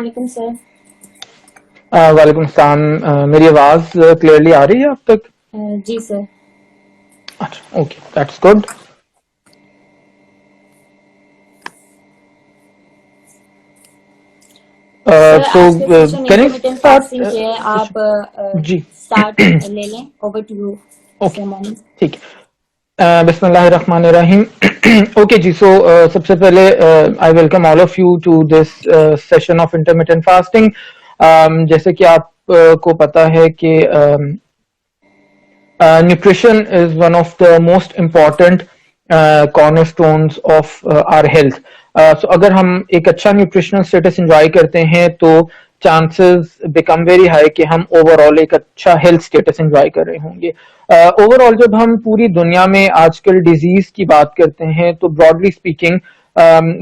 वालेकुम सर। वालेकुम सलाम। मेरी आवाज क्लियरली आ रही है अब तक? जी सर। अच्छा, okay, that's good. Sir so आज का session can you intermittent fasting start के है, आप सेशन? जी। स्टार्ट ले लें। Over to you okay, sir Momin. ठीक है। बिस्मिल्लाहिर्रहमानिर्रहीम। ओके जी, सो सबसे पहले I welcome all of you to this session of intermittent fasting. जैसे कि आप को पता है कि nutrition is one of the most important cornerstones of our health. So अगर हम एक अच्छा न्यूट्रिशनल स्टेटस एंजॉय करते हैं तो चांसेस बिकम वेरी हाई कि हम ओवरऑल एक अच्छा हेल्थ स्टेटस एंजॉय कर रहे होंगे। ओवरऑल जब हम पूरी दुनिया में आजकल डिजीज की बात करते हैं तो ब्रॉडली स्पीकिंग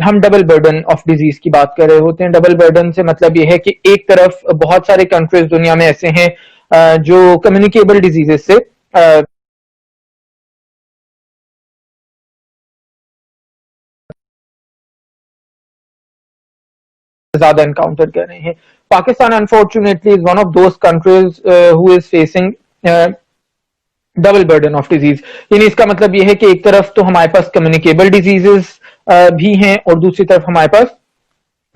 हम डबल बर्डन ऑफ डिजीज की बात कर रहे होते हैं। डबल बर्डन से मतलब ये है कि एक तरफ बहुत सारे कंट्रीज दुनिया में ऐसे हैं जो कम्युनिकेबल डिजीजेस से ज्यादा एनकाउंटर कर रहे हैं। Pakistan unfortunately is one of those countries who is facing double burden of disease. यानी इसका मतलब यह है कि एक तरफ तो हमारे पास कम्युनिकेबल डिजीजेस भी हैं और दूसरी तरफ हमारे पास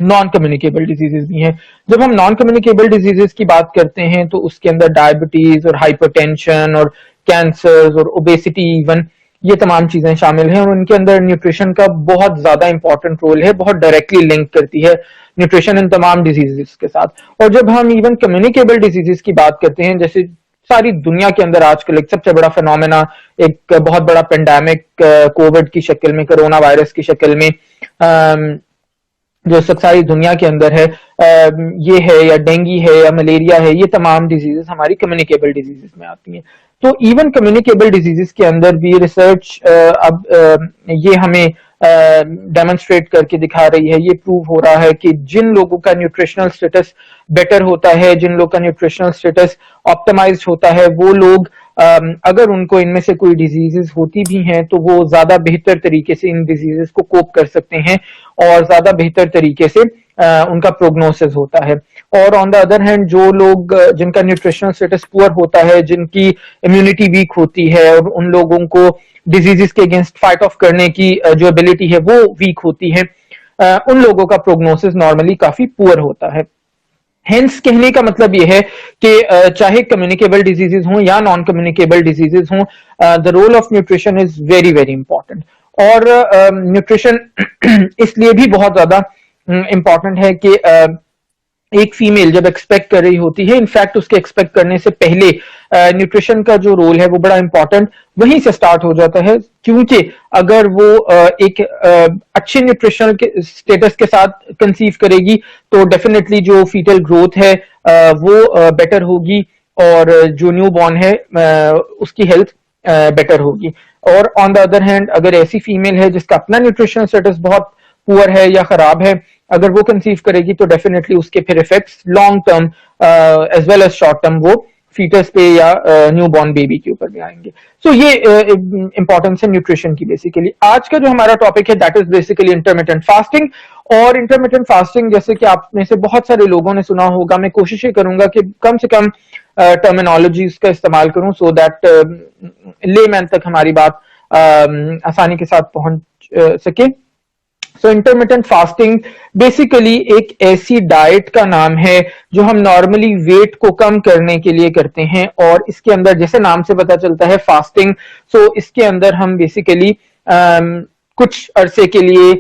नॉन कम्युनिकेबल डिजीजेस भी हैं। जब हम नॉन कम्युनिकेबल डिजीजेस की बात करते हैं तो उसके अंदर डायबिटीज और हाइपरटेंशन और कैंसर और ओबेसिटी इवन ये तमाम चीजें शामिल हैं और उनके अंदर न्यूट्रिशन का बहुत ज्यादा इंपॉर्टेंट रोल है, बहुत डायरेक्टली लिंक करती है न्यूट्रिशन इन तमाम डिजीजेस के साथ। और जब हम इवन कम्युनिकेबल डिजीजेस की बात करते हैं, जैसे सारी दुनिया के अंदर आजकल एक सबसे बड़ा फिनोमेना, एक बहुत बड़ा पेंडेमिक कोविड की शक्ल में, कोरोना वायरस की शक्ल में जो सारी दुनिया के अंदर है, ये है या डेंगू है या मलेरिया है, ये तमाम डिजीजेस हमारी कम्युनिकेबल डिजीजेस में आती हैं। तो इवन कम्युनिकेबल डिजीजेस के अंदर भी रिसर्च अब ये हमें डेमोन्स्ट्रेट करके दिखा रही है, ये प्रूव हो रहा है कि जिन लोगों का न्यूट्रिशनल स्टेटस बेटर होता है, जिन लोगों का न्यूट्रिशनल स्टेटस ऑप्टिमाइज्ड होता है, वो लोग अगर उनको इनमें से कोई डिजीजेस होती भी हैं तो वो ज्यादा बेहतर तरीके से इन डिजीजेस को कोप कर सकते हैं और ज्यादा बेहतर तरीके से उनका प्रोग्नोसिस होता है। और ऑन द अदर हैंड जो लोग जिनका न्यूट्रिशनल स्टेटस पुअर होता है, जिनकी इम्यूनिटी वीक होती है और उन लोगों को डिजीजेस के अगेंस्ट फाइट ऑफ करने की जो एबिलिटी है वो वीक होती है, उन लोगों का प्रोग्नोसिस नॉर्मली काफी पुअर होता है। हेंस कहने का मतलब यह है कि चाहे कम्युनिकेबल डिजीजेस हों या नॉन कम्युनिकेबल डिजीजेस हों, the role of nutrition is very very important. और न्यूट्रिशन इसलिए भी बहुत ज्यादा इंपॉर्टेंट है कि एक फीमेल जब एक्सपेक्ट कर रही होती है, इनफैक्ट उसके एक्सपेक्ट करने से पहले न्यूट्रिशन का जो रोल है वो बड़ा इंपॉर्टेंट वहीं से स्टार्ट हो जाता है, क्योंकि अगर वो एक अच्छे न्यूट्रिशनल स्टेटस के साथ कंसीव करेगी तो डेफिनेटली जो फीटल ग्रोथ है वो बेटर होगी और जो न्यू बॉर्न है उसकी हेल्थ बेटर होगी। और ऑन द अदर हैंड अगर ऐसी फीमेल है जिसका अपना न्यूट्रिशनल स्टेटस बहुत पुअर है या खराब है, अगर वो कंसीव करेगी तो डेफिनेटली उसके फिर effects long term as well as short term वो फीटस पे या न्यू बॉर्न बेबी के ऊपर भी आएंगे। सो ये इंपॉर्टेंस है न्यूट्रिशन की। बेसिकली आज का जो हमारा टॉपिक है that is basically intermittent fasting. और इंटरमिटेंट फास्टिंग जैसे कि आप में से बहुत सारे लोगों ने सुना होगा, मैं कोशिश ये करूंगा कि कम से कम टर्मिनोलॉजीज का इस्तेमाल करूं सो दैट लेमैन तक हमारी बात आसानी के साथ पहुंच सके। सो इंटरमिटेंट फास्टिंग बेसिकली एक ऐसी डाइट का नाम है जो हम नॉर्मली वेट को कम करने के लिए करते हैं और इसके अंदर जैसे नाम से पता चलता है फास्टिंग, सो इसके अंदर हम बेसिकली कुछ अरसे के लिए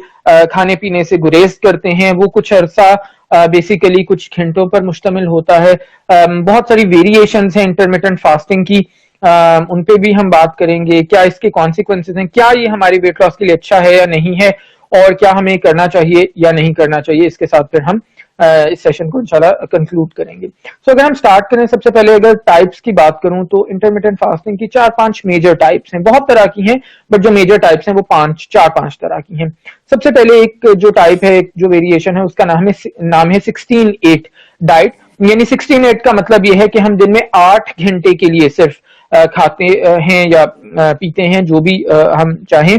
खाने पीने से गुरेज करते हैं। वो कुछ अरसा बेसिकली कुछ घंटों पर मुश्तमिल होता है। बहुत सारी वेरिएशंस हैं इंटरमिटेंट फास्टिंग की, उन पे भी हम बात करेंगे। क्या इसके कॉन्सिक्वेंसेस हैं, क्या ये हमारी वेट लॉस के लिए अच्छा है या नहीं है, और क्या हमें करना चाहिए या नहीं करना चाहिए, इसके साथ फिर हम इस सेशन को इंशाल्लाह कंक्लूड करेंगे। सो अगर हम स्टार्ट करें, सबसे पहले अगर टाइप्स की बात करूं तो इंटरमिटेंट फास्टिंग की 4-5 मेजर टाइप्स हैं। बहुत तरह की हैं बट जो मेजर टाइप्स हैं वो 4-5 तरह की हैं। सबसे पहले एक जो टाइप है, एक जो वेरिएशन है, उसका नाम है 16-8 डाइट। यानी 16-8 का मतलब यह है कि हम दिन में 8 घंटे के लिए सिर्फ खाते हैं या पीते हैं जो भी हम चाहें,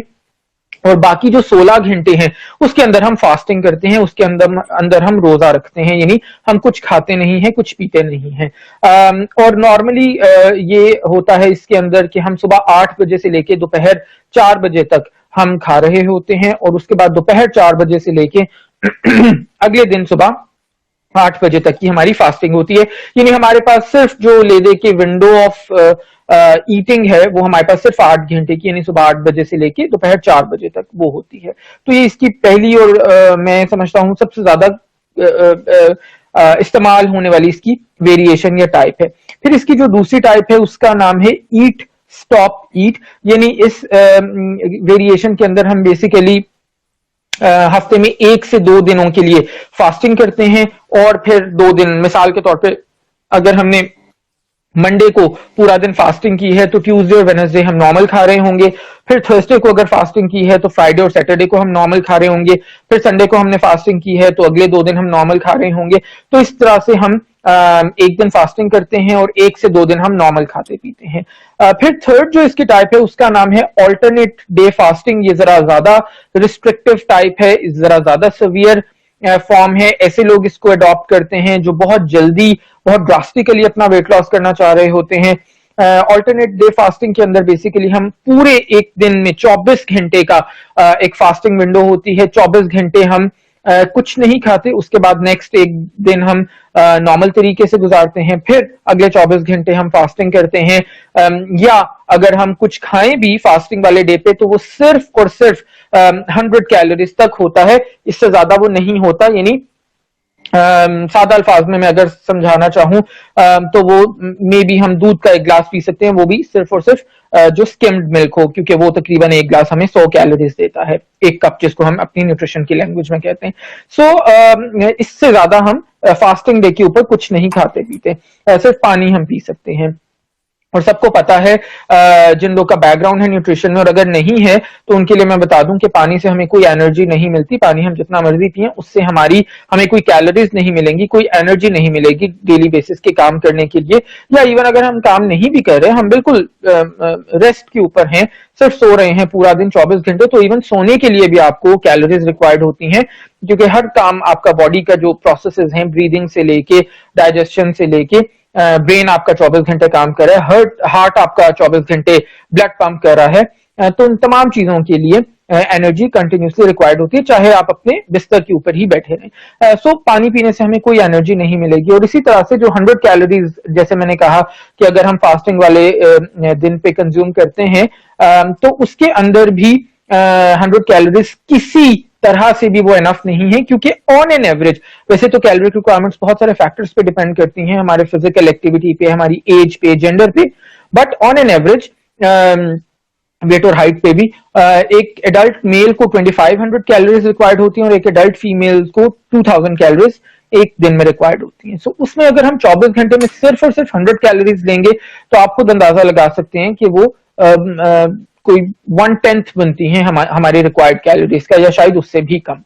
और बाकी जो 16 घंटे हैं उसके अंदर हम फास्टिंग करते हैं, उसके अंदर अंदर हम रोजा रखते हैं, यानी हम कुछ खाते नहीं हैं, कुछ पीते नहीं हैं। और नॉर्मली ये होता है इसके अंदर कि हम सुबह 8 बजे से लेके दोपहर 4 बजे तक हम खा रहे होते हैं, और उसके बाद दोपहर 4 बजे से लेके अगले दिन सुबह 8 बजे तक की हमारी फास्टिंग होती है। यानी हमारे पास सिर्फ जो ले दे के विंडो ऑफ ईटिंग है वो हमारे पास सिर्फ 8 घंटे की, यानी सुबह 8 बजे से लेके दोपहर 4 बजे तक वो होती है। तो ये इसकी पहली और मैं समझता हूं सबसे ज्यादा इस्तेमाल होने वाली इसकी वेरिएशन या टाइप है। फिर इसकी जो दूसरी टाइप है उसका नाम है ईट स्टॉप ईट, यानी इस वेरिएशन के अंदर हम बेसिकली हफ्ते में 1 से 2 दिनों के लिए फास्टिंग करते हैं, और फिर 2 दिन, मिसाल के तौर पे अगर हमने मंडे को पूरा दिन फास्टिंग की है तो ट्यूसडे और वेडनेसडे हम नॉर्मल खा रहे होंगे, फिर थर्सडे को अगर फास्टिंग की है तो फ्राइडे और सैटरडे को हम नॉर्मल खा रहे होंगे, फिर संडे को हमने फास्टिंग की है तो अगले 2 दिन हम नॉर्मल खा रहे होंगे। तो इस तरह से हम एक दिन फास्टिंग करते हैं और 1 से 2 दिन हम नॉर्मल खाते पीते हैं। फिर थर्ड जो इसकी टाइप है उसका नाम है ऑल्टरनेट डे फास्टिंग। ये जरा ज्यादा रिस्ट्रिक्टिव टाइप है, जरा ज्यादा सवियर फॉर्म है। ऐसे लोग इसको अडॉप्ट करते हैं जो बहुत जल्दी, बहुत ड्रास्टिकली अपना वेट लॉस करना चाह रहे होते हैं। ऑल्टरनेट डे फास्टिंग के अंदर बेसिकली हम पूरे एक दिन में 24 घंटे का एक फास्टिंग विंडो होती है। 24 घंटे हम कुछ नहीं खाते, उसके बाद नेक्स्ट एक दिन हम नॉर्मल तरीके से गुजारते हैं, फिर अगले 24 घंटे हम फास्टिंग करते हैं। या अगर हम कुछ खाएं भी फास्टिंग वाले डे पे तो वो सिर्फ और सिर्फ 100 कैलोरीज तक होता है, इससे ज्यादा वो नहीं होता। यानी सादा अल्फाज में मैं अगर समझाना चाहूं तो वो मे बी हम दूध का एक ग्लास पी सकते हैं, वो भी सिर्फ और सिर्फ जो स्किम्ड मिल्क हो, क्योंकि वो तकरीबन एक ग्लास हमें 100 कैलोरीज देता है, एक कप, जिसको हम अपनी न्यूट्रिशन की लैंग्वेज में कहते हैं। सो इससे ज्यादा हम फास्टिंग डे के ऊपर कुछ नहीं खाते पीते, सिर्फ पानी हम पी सकते हैं। और सबको पता है जिन लोग का बैकग्राउंड है न्यूट्रिशन में, और अगर नहीं है तो उनके लिए मैं बता दूं कि पानी से हमें कोई एनर्जी नहीं मिलती। पानी हम जितना मर्जी पिए उससे हमें कोई कैलोरीज नहीं मिलेंगी, कोई एनर्जी नहीं मिलेगी डेली बेसिस के काम करने के लिए। या इवन अगर हम काम नहीं भी कर रहे, हम बिल्कुल रेस्ट के ऊपर हैं, सिर्फ सो रहे हैं पूरा दिन 24 घंटे, तो इवन सोने के लिए भी आपको कैलोरीज रिक्वायर्ड होती हैं, क्योंकि हर काम आपका बॉडी का जो प्रोसेसेस हैं, ब्रीदिंग से लेके डाइजेशन से लेके ब्रेन आपका 24 घंटे काम कर रहा है, हार्ट आपका 24 घंटे ब्लड पंप कर रहा है, तो इन तमाम चीजों के लिए एनर्जी कंटिन्यूसली रिक्वायर्ड होती है, चाहे आप अपने बिस्तर के ऊपर ही बैठे रहें। सो पानी पीने से हमें कोई एनर्जी नहीं मिलेगी। और इसी तरह से जो 100 कैलोरीज, जैसे मैंने कहा कि अगर हम फास्टिंग वाले दिन पे कंज्यूम करते हैं तो उसके अंदर भी 100 कैलोरीज किसी तरह से भी वो इनफ नहीं है, क्योंकि ऑन एन एवरेज, वैसे तो कैलोरी रिक्वायरमेंट्स बहुत सारे फैक्टर्स पे डिपेंड करती हैं, हमारे फिजिकल एक्टिविटी पे, हमारी एज पे, जेंडर पे, but on an average weight और हाइट पे भी एक एडल्ट मेल को 2500 कैलोरीज रिक्वायर्ड होती हैं और एक एडल्ट फीमेल को 2000 कैलोरीज एक दिन में रिक्वायर्ड होती हैं। सो उसमें अगर हम 24 घंटे में सिर्फ और सिर्फ 100 कैलोरीज लेंगे तो आप खुद अंदाजा लगा सकते हैं कि वो कोई 1/10 बनती हैं हमारे रिक्वायर्ड कैलोरीज का, या शायद उससे भी कम।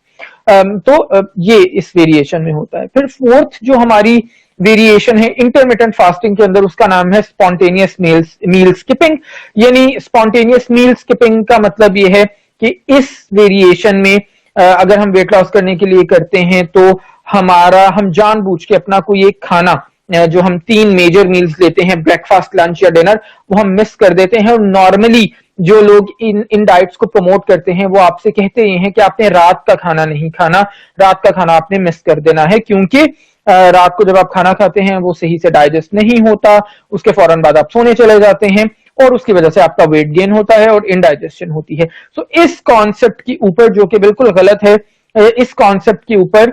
तो ये इस वेरिएशन में होता है। फिर फोर्थ जो हमारी वेरिएशन है इंटरमिटेंट फास्टिंग के अंदर, उसका नाम है स्पॉन्टेनियस मील स्किपिंग। यानी स्पॉन्टेनियस मील स्किपिंग का मतलब ये है कि इस वेरिएशन में अगर हम वेट लॉस करने के लिए करते हैं तो हम जानबूझ के अपना कोई एक खाना, जो हम 3 मेजर मील्स लेते हैं, ब्रेकफास्ट, लंच या डिनर, वो हम मिस कर देते हैं। और नॉर्मली जो लोग इन डाइट्स को प्रमोट करते हैं वो आपसे कहते हैं कि आपने रात का खाना नहीं खाना, रात का खाना आपने मिस कर देना है, क्योंकि रात को जब आप खाना खाते हैं वो सही से डाइजेस्ट नहीं होता, उसके फौरन बाद आप सोने चले जाते हैं और उसकी वजह से आपका वेट गेन होता है और इनडाइजेशन होती है। सो इस कॉन्सेप्ट के ऊपर, जो कि बिल्कुल गलत है, इस कॉन्सेप्ट के ऊपर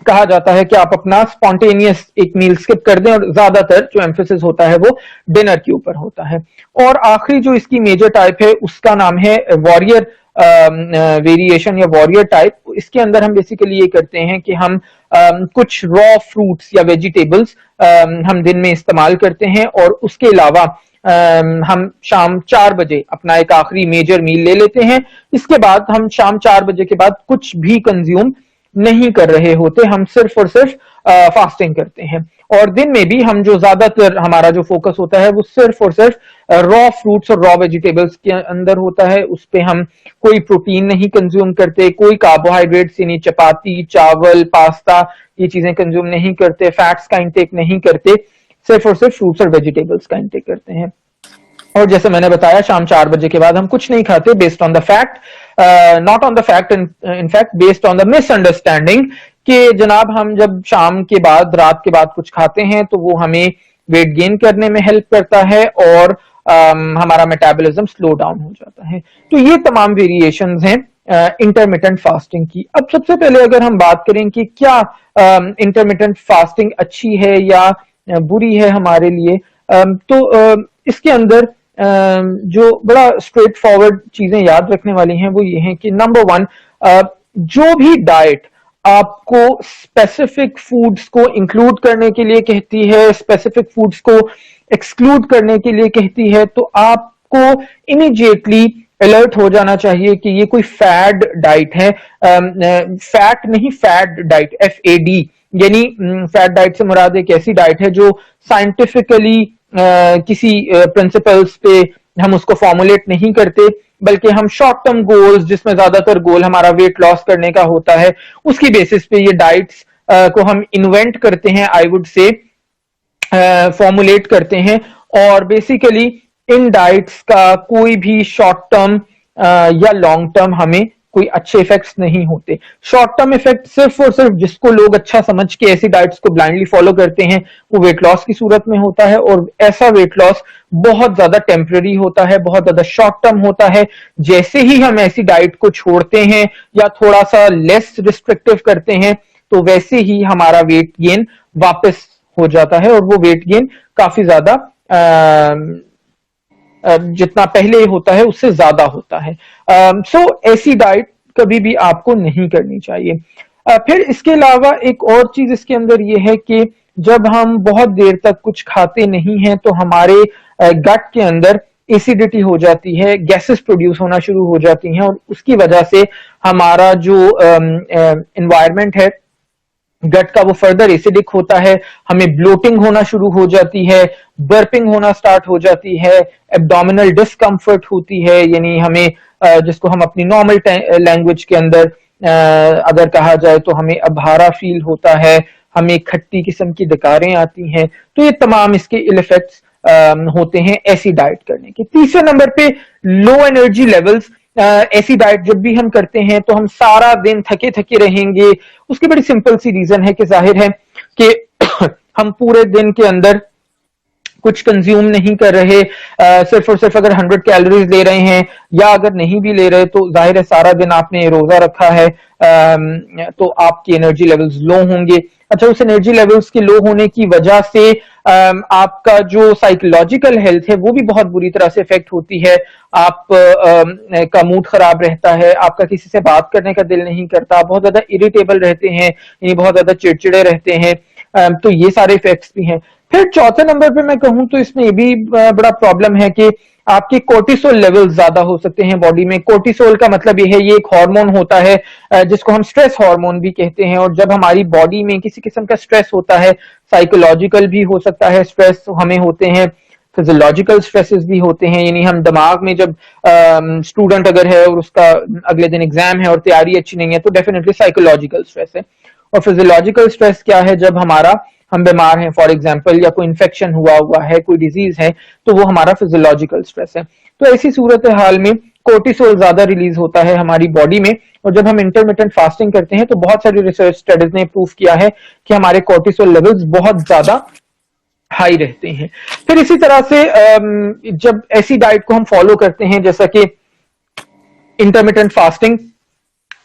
कहा जाता है कि आप अपना स्पॉन्टेनियस एक मील स्किप कर दें, और ज्यादातर जो एम्फेसिस होता है वो डिनर के ऊपर होता है। और आखिरी जो इसकी मेजर टाइप है उसका नाम है वॉरियर वेरिएशन या वॉरियर टाइप। इसके अंदर हम बेसिकली ये करते हैं कि हम कुछ रॉ फ्रूट्स या वेजिटेबल्स हम दिन में इस्तेमाल करते हैं, और उसके अलावा हम शाम 4 बजे अपना एक आखिरी मेजर मील ले लेते हैं। इसके बाद हम शाम 4 बजे के बाद कुछ भी कंज्यूम नहीं कर रहे होते, हम सिर्फ और सिर्फ फास्टिंग करते हैं। और दिन में भी हम जो ज्यादातर हमारा जो फोकस होता है वो सिर्फ और सिर्फ रॉ फ्रूट्स और रॉ वेजिटेबल्स के अंदर होता है। उस पे हम कोई प्रोटीन नहीं कंज्यूम करते, कोई कार्बोहाइड्रेट्स यानी चपाती, चावल, पास्ता ये चीजें कंज्यूम नहीं करते, फैट्स का इंटेक नहीं करते, सिर्फ और सिर्फ फ्रूट्स और वेजिटेबल्स का इंटेक करते हैं। और जैसे मैंने बताया शाम 4 बजे के बाद हम कुछ नहीं खाते, based on the fact, not on the fact, in fact based on the misunderstanding कि जनाब हम जब शाम के बाद, रात के बाद कुछ खाते हैं तो वो हमें वेट गेन करने में हेल्प करता है और हमारा मेटाबॉलिज्म स्लो डाउन हो जाता है। तो ये तमाम वेरिएशंस हैं इंटरमिटेंट फास्टिंग की। अब सबसे पहले अगर हम बात करें कि क्या इंटरमिटेंट फास्टिंग अच्छी है या बुरी है हमारे लिए, तो इसके अंदर जो बड़ा स्ट्रेट फॉरवर्ड चीजें याद रखने वाली हैं वो ये हैं कि नंबर 1, जो भी डाइट आपको स्पेसिफिक फूड्स को इंक्लूड करने के लिए कहती है, स्पेसिफिक फूड्स को एक्सक्लूड करने के लिए कहती है, तो आपको इमीडिएटली अलर्ट हो जाना चाहिए कि ये कोई फैड डाइट है। फैट नहीं, फैड डाइट, FAD, यानी फैट डाइट से मुराद एक ऐसी डाइट है जो साइंटिफिकली किसी प्रिंसिपल्स पे हम उसको फॉर्मुलेट नहीं करते, बल्कि हम शॉर्ट टर्म गोल्स, जिसमें ज्यादातर गोल हमारा वेट लॉस करने का होता है, उसकी बेसिस पे ये डाइट्स को हम इन्वेंट करते हैं, आई वुड से फॉर्मुलेट करते हैं। और बेसिकली इन डाइट्स का कोई भी शॉर्ट टर्म या लॉन्ग टर्म हमें कोई अच्छे इफेक्ट्स नहीं होते। शॉर्ट टर्म इफेक्ट सिर्फ और सिर्फ जिसको लोग अच्छा समझ के ऐसी डाइट्स को ब्लाइंडली फॉलो करते हैं वो वेट लॉस की सूरत में होता है, और ऐसा वेट लॉस बहुत ज्यादा टेम्पररी होता है, बहुत ज्यादा शॉर्ट टर्म होता है। जैसे ही हम ऐसी डाइट को छोड़ते हैं या थोड़ा सा लेस रिस्ट्रिक्टिव करते हैं तो वैसे ही हमारा वेट गेन वापस हो जाता है, और वो वेट गेन काफी ज्यादा जितना पहले होता है उससे ज्यादा होता है। सो ऐसी डाइट कभी भी आपको नहीं करनी चाहिए। फिर इसके अलावा एक और चीज इसके अंदर ये है कि जब हम बहुत देर तक कुछ खाते नहीं हैं तो हमारे गट के अंदर एसिडिटी हो जाती है, गैसेस प्रोड्यूस होना शुरू हो जाती हैं, और उसकी वजह से हमारा जो एनवायरनमेंट है गट का वो फर्दर एसिडिक होता है, हमें ब्लोटिंग होना शुरू हो जाती है, बर्पिंग होना स्टार्ट हो जाती है, एब्डोमिनल डिस्कम्फर्ट होती है, यानी हमें जिसको हम अपनी नॉर्मल लैंग्वेज के अंदर अगर कहा जाए तो हमें अभारा फील होता है, हमें खट्टी किस्म की डकारें आती हैं। तो ये तमाम इसके इल इफेक्ट्स होते हैं ऐसी डाइट करने के। तीसरे नंबर पे लो एनर्जी लेवल्स। ऐसी डाइट जब भी हम करते हैं तो हम सारा दिन थके थके रहेंगे। उसकी बड़ी सिंपल सी रीजन है कि जाहिर है कि हम पूरे दिन के अंदर कुछ कंज्यूम नहीं कर रहे, सिर्फ और सिर्फ अगर 100 कैलोरीज ले रहे हैं या अगर नहीं भी ले रहे तो जाहिर है सारा दिन आपने रोजा रखा है, तो आपकी एनर्जी लेवल्स लो होंगे। अच्छा, उस एनर्जी लेवल्स के लो होने की वजह से आपका जो साइकोलॉजिकल हेल्थ है वो भी बहुत बुरी तरह से इफेक्ट होती है। आप का मूड खराब रहता है, आपका किसी से बात करने का दिल नहीं करता, बहुत ज्यादा इरिटेबल रहते हैं, यानी बहुत ज्यादा चिड़चिड़े रहते हैं। तो ये सारे इफेक्ट्स भी हैं। फिर चौथे नंबर पे मैं कहूं तो इसमें ये भी बड़ा प्रॉब्लम है कि आपके कोर्टिसोल लेवल ज्यादा हो सकते हैं बॉडी में। कोर्टिसोल का मतलब ये है, ये एक हार्मोन होता है जिसको हम स्ट्रेस हार्मोन भी कहते हैं, और जब हमारी बॉडी में किसी किस्म का स्ट्रेस होता है, साइकोलॉजिकल भी हो सकता है स्ट्रेस हमें होते हैं, फिजियोलॉजिकल स्ट्रेसेस भी होते हैं, यानी हम दिमाग में जब स्टूडेंट अगर है और उसका अगले दिन एग्जाम है और तैयारी अच्छी नहीं है तो डेफिनेटली साइकोलॉजिकल स्ट्रेस है। और फिजियोलॉजिकल स्ट्रेस क्या है, जब हमारा हम बीमार हैं फॉर एग्जांपल, या कोई इन्फेक्शन हुआ है, कोई डिजीज है, तो वो हमारा फिजियोलॉजिकल स्ट्रेस है। तो ऐसी सूरत हाल में कोर्टिसोल ज्यादा रिलीज होता है हमारी बॉडी में, और जब हम इंटरमिटेंट फास्टिंग करते हैं तो बहुत सारी रिसर्च स्टडीज ने प्रूव किया है कि हमारे कोर्टिसोल लेवल्स बहुत ज्यादा हाई रहते हैं। फिर इसी तरह से जब ऐसी डाइट को हम फॉलो करते हैं जैसा कि इंटरमिटेंट फास्टिंग,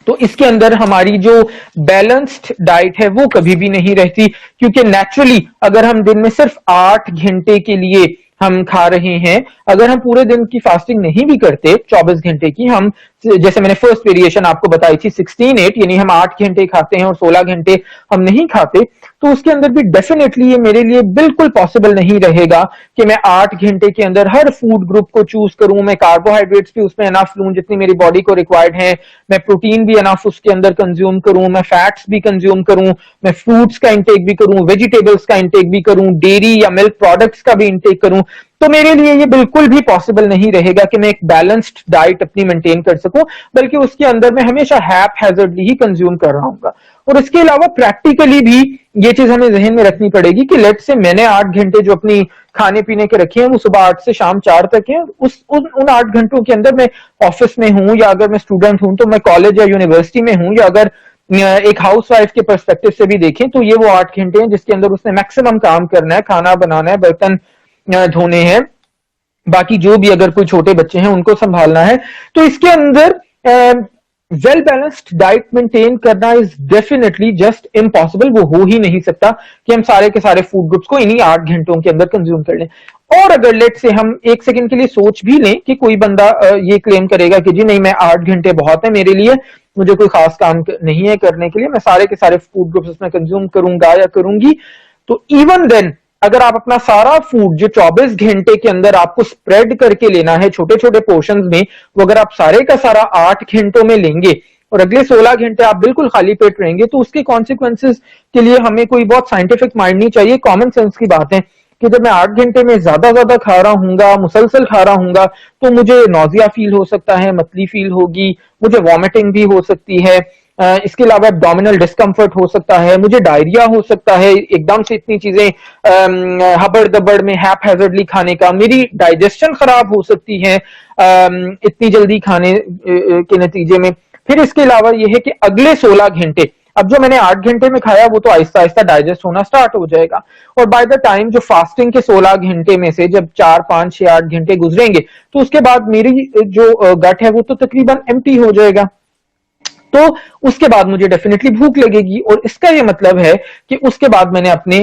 तो इसके अंदर हमारी जो बैलेंस्ड डाइट है वो कभी भी नहीं रहती, क्योंकि नेचुरली अगर हम दिन में सिर्फ 8 घंटे के लिए हम खा रहे हैं, अगर हम पूरे दिन की फास्टिंग नहीं भी करते 24 घंटे की, हम जैसे मैंने फर्स्ट वेरिएशन आपको बताई थी 16-8, यानी हम 8 घंटे खाते हैं और 16 घंटे हम नहीं खाते, तो उसके अंदर भी डेफिनेटली ये मेरे लिए बिल्कुल पॉसिबल नहीं रहेगा कि मैं 8 घंटे के अंदर हर फूड ग्रुप को चूज करूं, मैं कार्बोहाइड्रेट्स भी उसमें अनफ लूं जितनी मेरी बॉडी को रिक्वायर्ड है, मैं प्रोटीन भी अनफ उसके अंदर कंज्यूम करूं, मैं फैट्स भी कंज्यूम करूं, मैं फ्रूट्स का इंटेक भी करूं, वेजिटेबल्स का इंटेक भी करूं, डेयरी या मिल्क प्रोडक्ट्स का भी इंटेक करूं, तो मेरे लिए ये बिल्कुल भी पॉसिबल नहीं रहेगा कि मैं एक बैलेंस्ड डाइट अपनी मेंटेन कर सकूं, बल्कि उसके अंदर मैं हमेशा हैपहैजर्डली ही कंज्यूम कर रहा हूँ। और इसके अलावा प्रैक्टिकली भी ये चीज हमें जहन में रखनी पड़ेगी कि लेट से मैंने 8 घंटे जो अपनी खाने पीने के रखे हैं वो सुबह 8 से शाम 4 तक है, उन 8 घंटों के अंदर मैं ऑफिस में हूं, या अगर मैं स्टूडेंट हूं तो मैं कॉलेज या यूनिवर्सिटी में हूं, या अगर एक हाउसवाइफ के पर्सपेक्टिव से भी देखें तो ये वो 8 घंटे हैं जिसके अंदर उसने मैक्सिमम काम करना है, खाना बनाना है, बर्तन धोने हैं, बाकी जो भी अगर कोई छोटे बच्चे हैं उनको संभालना है। तो इसके अंदर वेल बैलेंस्ड डाइट मेंटेन करना इज डेफिनेटली जस्ट इम्पॉसिबल, वो हो ही नहीं सकता कि हम सारे के सारे फूड ग्रुप्स को इन्हीं 8 घंटों के अंदर कंज्यूम कर लें। और अगर लेट से हम एक सेकंड के लिए सोच भी लें कि कोई बंदा ये क्लेम करेगा कि जी नहीं, मैं 8 घंटे बहुत है मेरे लिए, मुझे कोई खास काम नहीं है करने के लिए, मैं सारे के सारे फूड ग्रुप्स उसमें कंज्यूम करूंगा या करूंगी, तो इवन देन अगर आप अपना सारा फूड जो 24 घंटे के अंदर आपको स्प्रेड करके लेना है छोटे छोटे पोर्शंस में, वो अगर आप सारे का सारा 8 घंटों में लेंगे और अगले 16 घंटे आप बिल्कुल खाली पेट रहेंगे, तो उसके कॉन्सिक्वेंसेस के लिए हमें कोई बहुत साइंटिफिक माइंड नहीं चाहिए, कॉमन सेंस की बात है कि जब मैं 8 घंटे में ज्यादा खा रहा हूंगा, मुसलसल खा रहा हूंगा, तो मुझे नौजिया फील हो सकता है, मतली फील होगी, मुझे वॉमिटिंग भी हो सकती है, इसके अलावा एब्डोमिनल डिस्कम्फर्ट हो सकता है, मुझे डायरिया हो सकता है, एकदम से इतनी चीजें हबड़ दबड़ में हैपहैजर्डली खाने का, मेरी डाइजेशन खराब हो सकती है इतनी जल्दी खाने के नतीजे में। फिर इसके अलावा यह है कि अगले 16 घंटे, अब जो मैंने 8 घंटे में खाया वो तो आहिस्ता आहिस्ता डाइजेस्ट होना स्टार्ट हो जाएगा, और बाय द टाइम जो फास्टिंग के 16 घंटे में से जब 4, 5, 6, 8 घंटे गुजरेंगे, तो उसके बाद मेरी जो गट है वो तो तकरीबन एम्प्टी हो जाएगा, तो उसके बाद मुझे डेफिनेटली भूख लगेगी, और इसका ये मतलब है कि उसके बाद मैंने अपने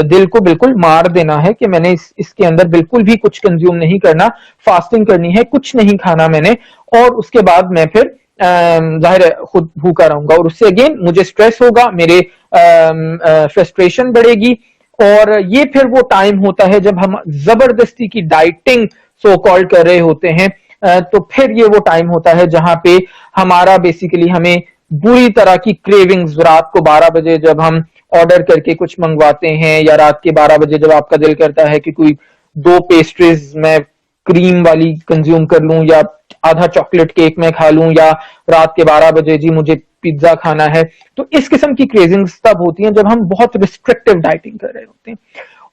दिल को बिल्कुल मार देना है कि मैंने इसके अंदर बिल्कुल भी कुछ कंज्यूम नहीं करना, फास्टिंग करनी है, कुछ नहीं खाना मैंने, और उसके बाद मैं फिर जाहिर है खुद भूखा रहूंगा, और उससे अगेन मुझे स्ट्रेस होगा, मेरे फ्रस्ट्रेशन बढ़ेगी, और ये फिर वो टाइम होता है जब हम जबरदस्ती की डाइटिंग सो कॉल्ड कर रहे होते हैं, तो फिर ये वो टाइम होता है जहां पे हमारा बेसिकली हमें बुरी तरह की क्रेविंग्स, रात को 12 बजे जब हम ऑर्डर करके कुछ मंगवाते हैं, या रात के 12 बजे जब आपका दिल करता है कि कोई 2 पेस्ट्रीज मैं क्रीम वाली कंज्यूम कर लूं, या आधा चॉकलेट केक मैं खा लूं, या रात के 12 बजे जी मुझे पिज्जा खाना है, तो इस किस्म की क्रेविंग्स तब होती हैं जब हम बहुत रिस्ट्रिक्टिव डाइटिंग कर रहे होते हैं।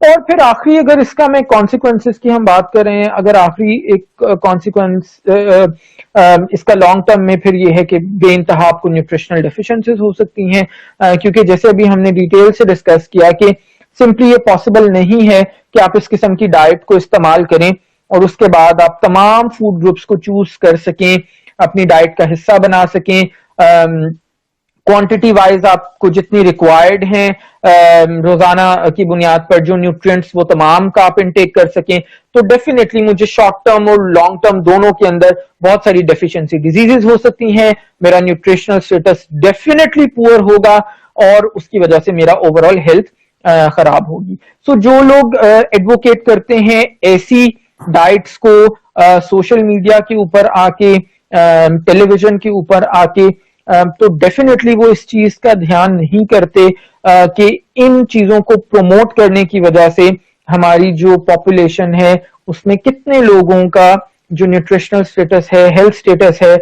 और फिर आखिरी अगर इसका मैं कॉन्सिक्वेंसेस की हम बात कर रहे हैं, अगर आखिरी एक कॉन्सिक्वेंस इसका लॉन्ग टर्म में फिर ये है कि बेइंतहा आपको न्यूट्रिशनल डेफिशिएंसीज हो सकती हैं, क्योंकि जैसे अभी हमने डिटेल से डिस्कस किया कि सिंपली ये पॉसिबल नहीं है कि आप इस किस्म की डाइट को इस्तेमाल करें और उसके बाद आप तमाम फूड ग्रुप्स को चूज कर सकें, अपनी डाइट का हिस्सा बना सकें, क्वांटिटी वाइज आपको जितनी रिक्वायर्ड है रोजाना की बुनियाद पर जो न्यूट्रिएंट्स वो तमाम का आप इनटेक कर सकें, तो डेफिनेटली मुझे शॉर्ट टर्म और लॉन्ग टर्म दोनों के अंदर बहुत सारी डेफिशिएंसी डिजीजेस हो सकती हैं, मेरा न्यूट्रिशनल स्टेटस डेफिनेटली पुअर होगा, और उसकी वजह से मेरा ओवरऑल हेल्थ खराब होगी। सो जो लोग एडवोकेट करते हैं ऐसी डाइट्स को सोशल मीडिया के ऊपर आके, टेलीविजन के ऊपर आके, तो डेफिनेटली वो इस चीज का ध्यान नहीं करते कि इन चीजों को प्रमोट करने की वजह से हमारी जो पॉपुलेशन है उसमें कितने लोगों का जो न्यूट्रिशनल स्टेटस है, हेल्थ स्टेटस है,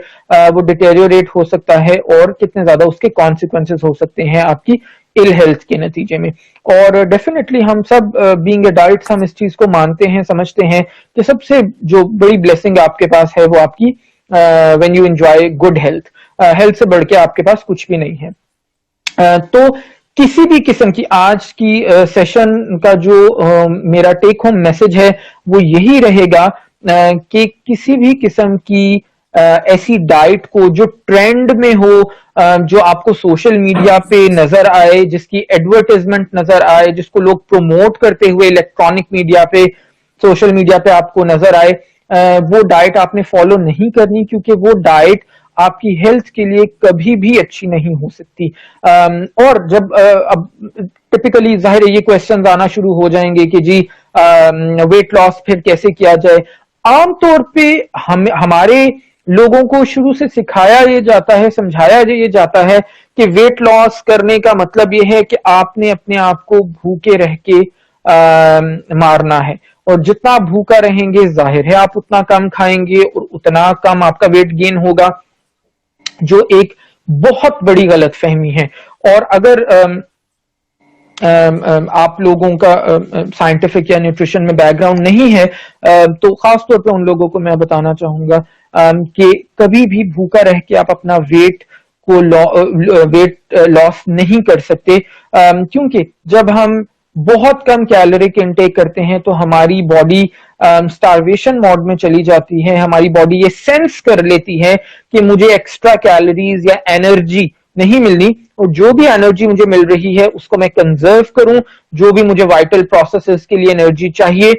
वो डिटेरियोरेट हो सकता है, और कितने ज्यादा उसके कॉन्सिक्वेंसेस हो सकते हैं आपकी इल हेल्थ के नतीजे में। और डेफिनेटली हम सब बीइंग एडल्ट्स हम इस चीज को मानते हैं, समझते हैं कि सबसे जो बड़ी ब्लेसिंग आपके पास है वो आपकी when you enjoy good health, health से बढ़ के आपके पास कुछ भी नहीं है। तो किसी भी किस्म की आज की सेशन का जो मेरा टेक होम मैसेज है वो यही रहेगा कि किसी भी किस्म की ऐसी डाइट को जो ट्रेंड में हो, जो आपको सोशल मीडिया पे नजर आए, जिसकी एडवर्टाइजमेंट नजर आए, जिसको लोग प्रमोट करते हुए इलेक्ट्रॉनिक मीडिया पे सोशल मीडिया पे आपको नजर आए, वो डाइट आपने फॉलो नहीं करनी, क्योंकि वो डाइट आपकी हेल्थ के लिए कभी भी अच्छी नहीं हो सकती। और जब अब टिपिकली जाहिर है ये क्वेश्चंस आना शुरू हो जाएंगे कि जी वेट लॉस फिर कैसे किया जाए। आमतौर पे हमारे लोगों को शुरू से सिखाया ये जाता है, समझाया ये जाता है कि वेट लॉस करने का मतलब ये है कि आपने अपने आप को भूखे रह के मारना है, और जितना भूखा रहेंगे जाहिर है आप उतना कम खाएंगे और उतना कम आपका वेट गेन होगा, जो एक बहुत बड़ी गलतफहमी है। और अगर आप लोगों का साइंटिफिक या न्यूट्रिशन में बैकग्राउंड नहीं है, तो खास तौर पे उन लोगों को मैं बताना चाहूंगा कि कभी भी भूखा रह के आप अपना वेट लॉस नहीं कर सकते, क्योंकि जब हम बहुत कम कैलोरिक इनटेक करते हैं तो हमारी बॉडी स्टारवेशन मोड में चली जाती है। हमारी बॉडी ये सेंस कर लेती है कि मुझे एक्स्ट्रा कैलोरीज या एनर्जी नहीं मिलनी, और जो भी एनर्जी मुझे मिल रही है उसको मैं कंजर्व करूं, जो भी मुझे वाइटल प्रोसेसेस के लिए एनर्जी चाहिए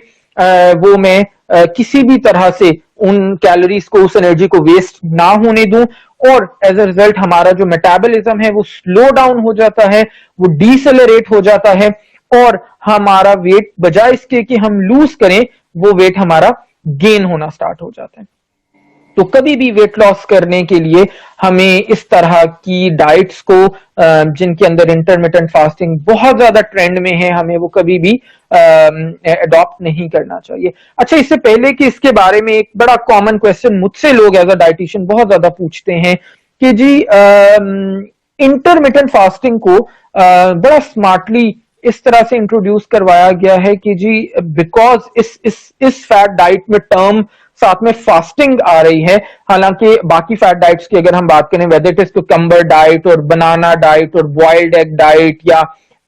वो मैं किसी भी तरह से उन कैलोरीज को, उस एनर्जी को वेस्ट ना होने दूं, और एज अ रिजल्ट हमारा जो मेटाबॉलिज्म है वो स्लो डाउन हो जाता है, वो डिसेलरेट हो जाता है, और हमारा वेट बजाय इसके कि हम लूज करें वो वेट हमारा गेन होना स्टार्ट हो जाता है। तो कभी भी वेट लॉस करने के लिए हमें इस तरह की डाइट्स को, जिनके अंदर इंटरमिटेंट फास्टिंग बहुत ज्यादा ट्रेंड में है, हमें वो कभी भी अडॉप्ट नहीं करना चाहिए। अच्छा, इससे पहले कि इसके बारे में एक बड़ा कॉमन क्वेश्चन मुझसे लोग एज अ डाइटिशियन बहुत ज्यादा पूछते हैं कि जी इंटरमिटेंट फास्टिंग को बड़ा स्मार्टली इस तरह से इंट्रोड्यूस करवाया गया है कि जी बिकॉज इस फैट डाइट में टर्म साथ में फास्टिंग आ रही है, हालांकि बाकी फैट डाइट्स की अगर हम बात करें, whether it is cucumber diet और बनाना डाइट और बॉइल्ड एग डाइट या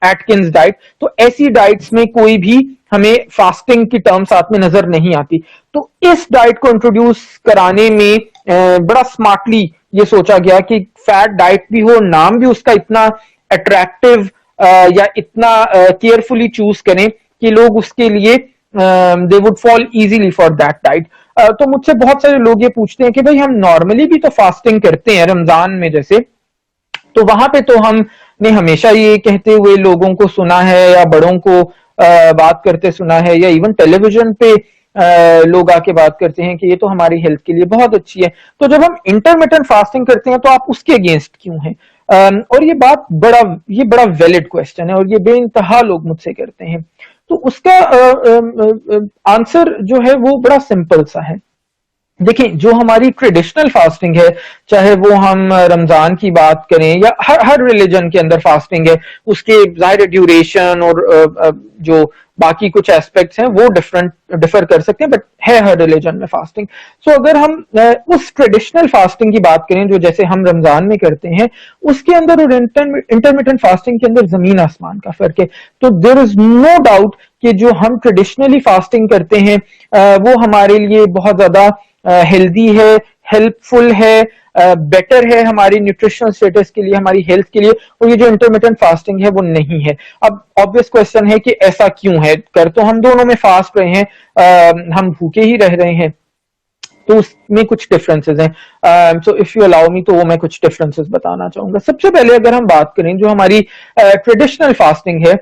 एटकिंस डाइट, तो ऐसी डाइट्स में कोई भी हमें फास्टिंग की टर्म साथ में नजर नहीं आती। तो इस डाइट को इंट्रोड्यूस कराने में बड़ा स्मार्टली ये सोचा गया कि फैट डाइट भी हो, नाम भी उसका इतना अट्रैक्टिव या इतना केयरफुली चूज करें कि लोग उसके लिए they would fall easily for that diet. तो मुझसे बहुत सारे लोग ये पूछते हैं कि भाई हम नॉर्मली भी तो फास्टिंग करते हैं रमजान में जैसे, तो वहां पे तो हमने हमेशा ये कहते हुए लोगों को सुना है या बड़ों को बात करते सुना है, या इवन टेलीविजन पे लोग आके बात करते हैं कि ये तो हमारी हेल्थ के लिए बहुत अच्छी है, तो जब हम इंटरमिटेंट फास्टिंग करते हैं तो आप उसके अगेंस्ट क्यों हैं? और ये बड़ा वैलिड क्वेश्चन है और ये बेइंतहा लोग मुझसे करते हैं। तो उसका आंसर जो है वो बड़ा सिंपल सा है। देखिए, जो हमारी ट्रेडिशनल फास्टिंग है, चाहे वो हम रमजान की बात करें या हर रिलीजन के अंदर फास्टिंग है, उसके जाहिर ड्यूरेशन और जो बाकी कुछ एस्पेक्ट्स हैं वो डिफर कर सकते हैं, बट है हर रिलीजन में फास्टिंग। सो अगर हम उस ट्रेडिशनल फास्टिंग की बात करें जो जैसे हम रमजान में करते हैं, उसके अंदर और इंटरमिटेंट फास्टिंग के अंदर जमीन आसमान का फर्क है। तो देयर इज नो डाउट कि जो हम ट्रेडिशनली फास्टिंग करते हैं वो हमारे लिए बहुत ज्यादा हेल्दी है, हेल्पफुल है, बेटर है हमारी न्यूट्रिशनल स्टेटस के लिए, हमारी हेल्थ के लिए, और ये जो इंटरमिटेंट फास्टिंग है वो नहीं है। अब ऑब्वियस क्वेश्चन है कि ऐसा क्यों है? कर तो हम दोनों में फास्ट रहे हैं, हम भूखे ही रह रहे हैं, तो उसमें कुछ डिफरेंसेस हैं। So if you allow me, तो वो मैं कुछ डिफरेंसेस बताना चाहूंगा। सबसे पहले अगर हम बात करें जो हमारी ट्रेडिशनल फास्टिंग है,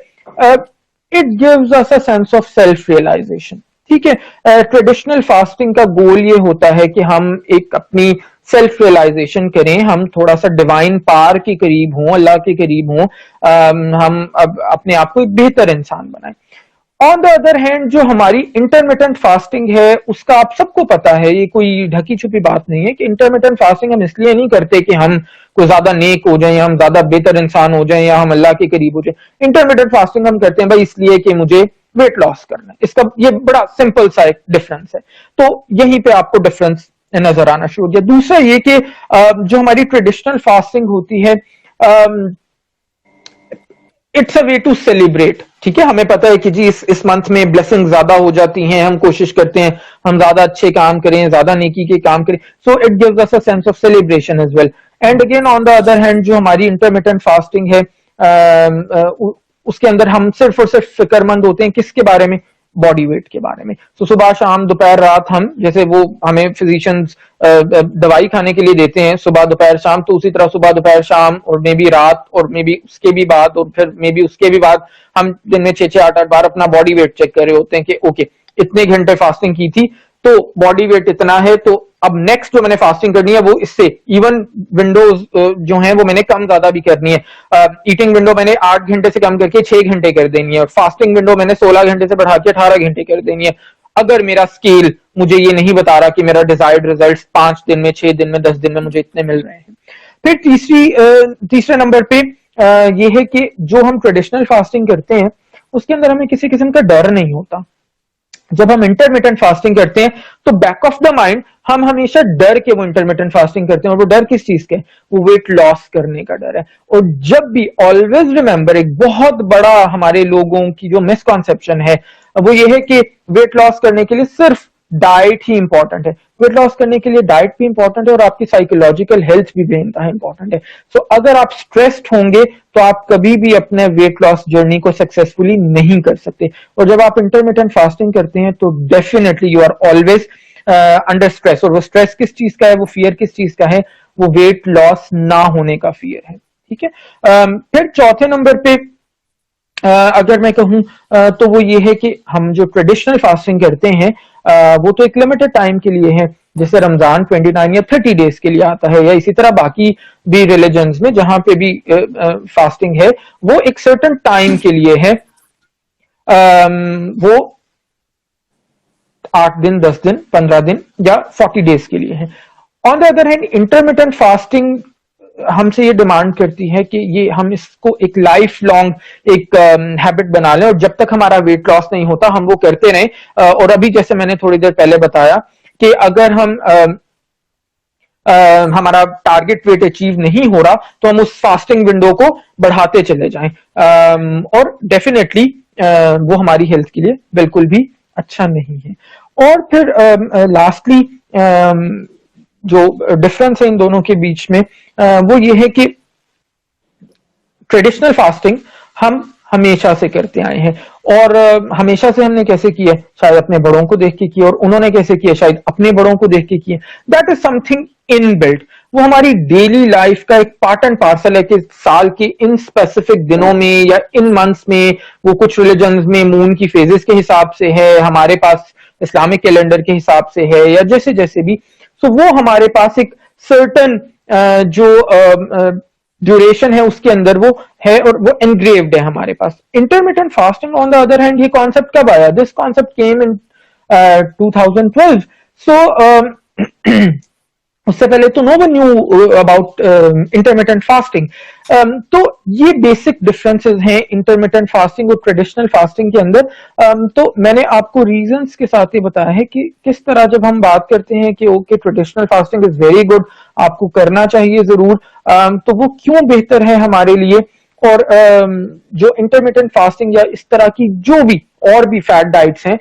it gives us a sense of self realisation. ठीक है, ट्रेडिशनल फास्टिंग का गोल ये होता है कि हम एक अपनी सेल्फ रियलाइजेशन करें, हम थोड़ा सा डिवाइन पावर के करीब हों, अल्लाह के करीब हों, हम अपने आप को एक बेहतर इंसान बनाएं। ऑन द अदर हैंड जो हमारी इंटरमिटेंट फास्टिंग है उसका आप सबको पता है, ये कोई ढकी छुपी बात नहीं है कि इंटरमिटेंट फास्टिंग हम इसलिए नहीं करते कि हम कोई ज्यादा नेक हो जाएं, हम ज्यादा बेहतर इंसान हो जाएं या हम अल्लाह के करीब हो जाएं। इंटरमिटेंट फास्टिंग हम करते हैं भाई इसलिए कि मुझे वेट लॉस करना है। इसका ये बड़ा सिंपल सा एक डिफरेंस है। तो यहीं पे आपको डिफरेंस नजर आना शुरू हो गया। दूसरा ये कि जो हमारी ट्रेडिशनल फास्टिंग होती है, it's a way to celebrate. ठीक है, हमें पता है कि जी इस मंथ में ब्लेसिंग ज्यादा हो जाती हैं, हम कोशिश करते हैं हम ज्यादा अच्छे काम करें, ज्यादा नेकी के काम करें, so it gives us a sense of celebration as well. And again on the other hand जो हमारी इंटरमिटेंट फास्टिंग है, उसके अंदर हम सिर्फ और सिर्फ फिक्रमंद होते हैं किसके बारे में? बॉडी वेट के बारे में। तो सुबह शाम दोपहर रात हम जैसे वो हमें फिजिशियंस दवाई खाने के लिए देते हैं सुबह दोपहर शाम, तो उसी तरह सुबह दोपहर शाम और मे बी रात और मे बी उसके भी बाद और फिर मे बी उसके भी बाद हम दिन में 6-8 बार अपना बॉडी वेट चेक कर रहे होते हैं कि ओके इतने घंटे फास्टिंग की थी तो बॉडी वेट इतना है, तो अब नेक्स्ट जो मैंने फास्टिंग करनी है वो इससे इवन विंडोज जो हैं वो मैंने कम ज्यादा भी करनी है। ईटिंग विंडो मैंने 8 घंटे से कम करके 6 घंटे कर देनी है और फास्टिंग विंडो मैंने 16 घंटे से बढ़ा के 18 घंटे कर देनी है, अगर मेरा स्केल मुझे ये नहीं बता रहा कि मेरा डिजायर्ड रिजल्ट्स 5 दिन में, 6 दिन में, 10 दिन में मुझे इतने मिल रहे हैं। फिर तीसरे नंबर पे ये है कि जो हम ट्रेडिशनल फास्टिंग करते हैं उसके अंदर हमें किसी किस्म का डर नहीं होता। जब हम इंटरमिटेंट फास्टिंग करते हैं तो बैक ऑफ द माइंड हम हमेशा डर के वो इंटरमिटेंट फास्टिंग करते हैं, और वो डर किस चीज के, वो वेट लॉस करने का डर है। और जब भी ऑलवेज रिमेंबर, एक बहुत बड़ा हमारे लोगों की जो मिसकॉन्सेप्शन है वो ये है कि वेट लॉस करने के लिए सिर्फ डाइट ही इंपॉर्टेंट है। वेट लॉस करने के लिए डाइट भी इंपॉर्टेंट है और आपकी साइकोलॉजिकल हेल्थ भी बेहद इंपॉर्टेंट है। सो अगर आप स्ट्रेस्ड होंगे तो आप कभी भी अपने वेट लॉस जर्नी को सक्सेसफुली नहीं कर सकते। और जब आप इंटरमिटेंट फास्टिंग करते हैं तो definitely you are always under stress, और वो स्ट्रेस किस चीज का है, वो फियर किस चीज का है, वो वेट लॉस ना होने का फियर है। ठीक है। फिर चौथे नंबर पे अगर मैं कहूं तो वो ये है कि हम जो ट्रेडिशनल फास्टिंग करते हैं वो तो एक लिमिटेड टाइम के लिए है, जैसे रमजान 29 या 30 डेज के लिए आता है, या इसी तरह बाकी भी रिलीजन्स में जहां पे भी फास्टिंग है वो एक सर्टेन टाइम के लिए है। वो 8 दिन, 10 दिन, 15 दिन या 40 डेज के लिए है। On the other hand intermittent fasting हमसे ये डिमांड करती है कि ये हम इसको एक लाइफ लॉन्ग एक हैबिट बना लें, और जब तक हमारा वेट लॉस नहीं होता हम वो करते रहें। और अभी जैसे मैंने थोड़ी देर पहले बताया कि अगर हम हमारा टारगेट वेट अचीव नहीं हो रहा तो हम उस फास्टिंग विंडो को बढ़ाते चले जाएं, और डेफिनेटली वो हमारी हेल्थ के लिए बिल्कुल भी अच्छा नहीं है। और फिर लास्टली जो डिफरेंस है इन दोनों के बीच में वो ये है कि ट्रेडिशनल फास्टिंग हम हमेशा से करते आए हैं, और हमेशा से हमने कैसे किया, शायद अपने बड़ों को देख के किया, और उन्होंने कैसे किया, शायद अपने बड़ों को देख के किया। दैट इज समथिंग इनबिल्ट, वो हमारी डेली लाइफ का एक पार्ट एंड पार्सल है कि साल के इन स्पेसिफिक दिनों में या इन मंथ्स में, वो कुछ रिलीजन्स में मून की फेजेस के हिसाब से है, हमारे पास इस्लामिक कैलेंडर के हिसाब से है, या जैसे जैसे भी। सो वो हमारे पास एक सर्टन जो ड्यूरेशन है उसके अंदर वो है, और वो एनग्रेव्ड है हमारे पास। Intermittent fasting on the other hand, ये कॉन्सेप्ट कब आया? दिस कॉन्सेप्ट केम इन 2012। सो उससे पहले तो no one knew about intermittent fasting. तो ये बेसिक डिफरेंसेस हैं इंटरमिटेंट फास्टिंग और ट्रेडिशनल फास्टिंग के अंदर। तो मैंने आपको रीजंस के साथ ही बताया है कि किस तरह जब हम बात करते हैं कि okay traditional fasting is very good, आपको करना चाहिए जरूर, तो वो क्यों बेहतर है हमारे लिए, और जो इंटरमिटेंट फास्टिंग या इस तरह की जो भी और भी फैट डाइट्स हैं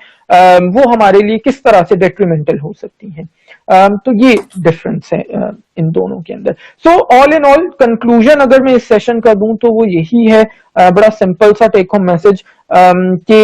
वो हमारे लिए किस तरह से डेट्रीमेंटल हो सकती हैं। तो ये डिफरेंस है इन दोनों के अंदर। So all in all conclusion अगर मैं इस सेशन का दूं तो वो यही है, बड़ा सिंपल सा टेक होम मैसेज, कि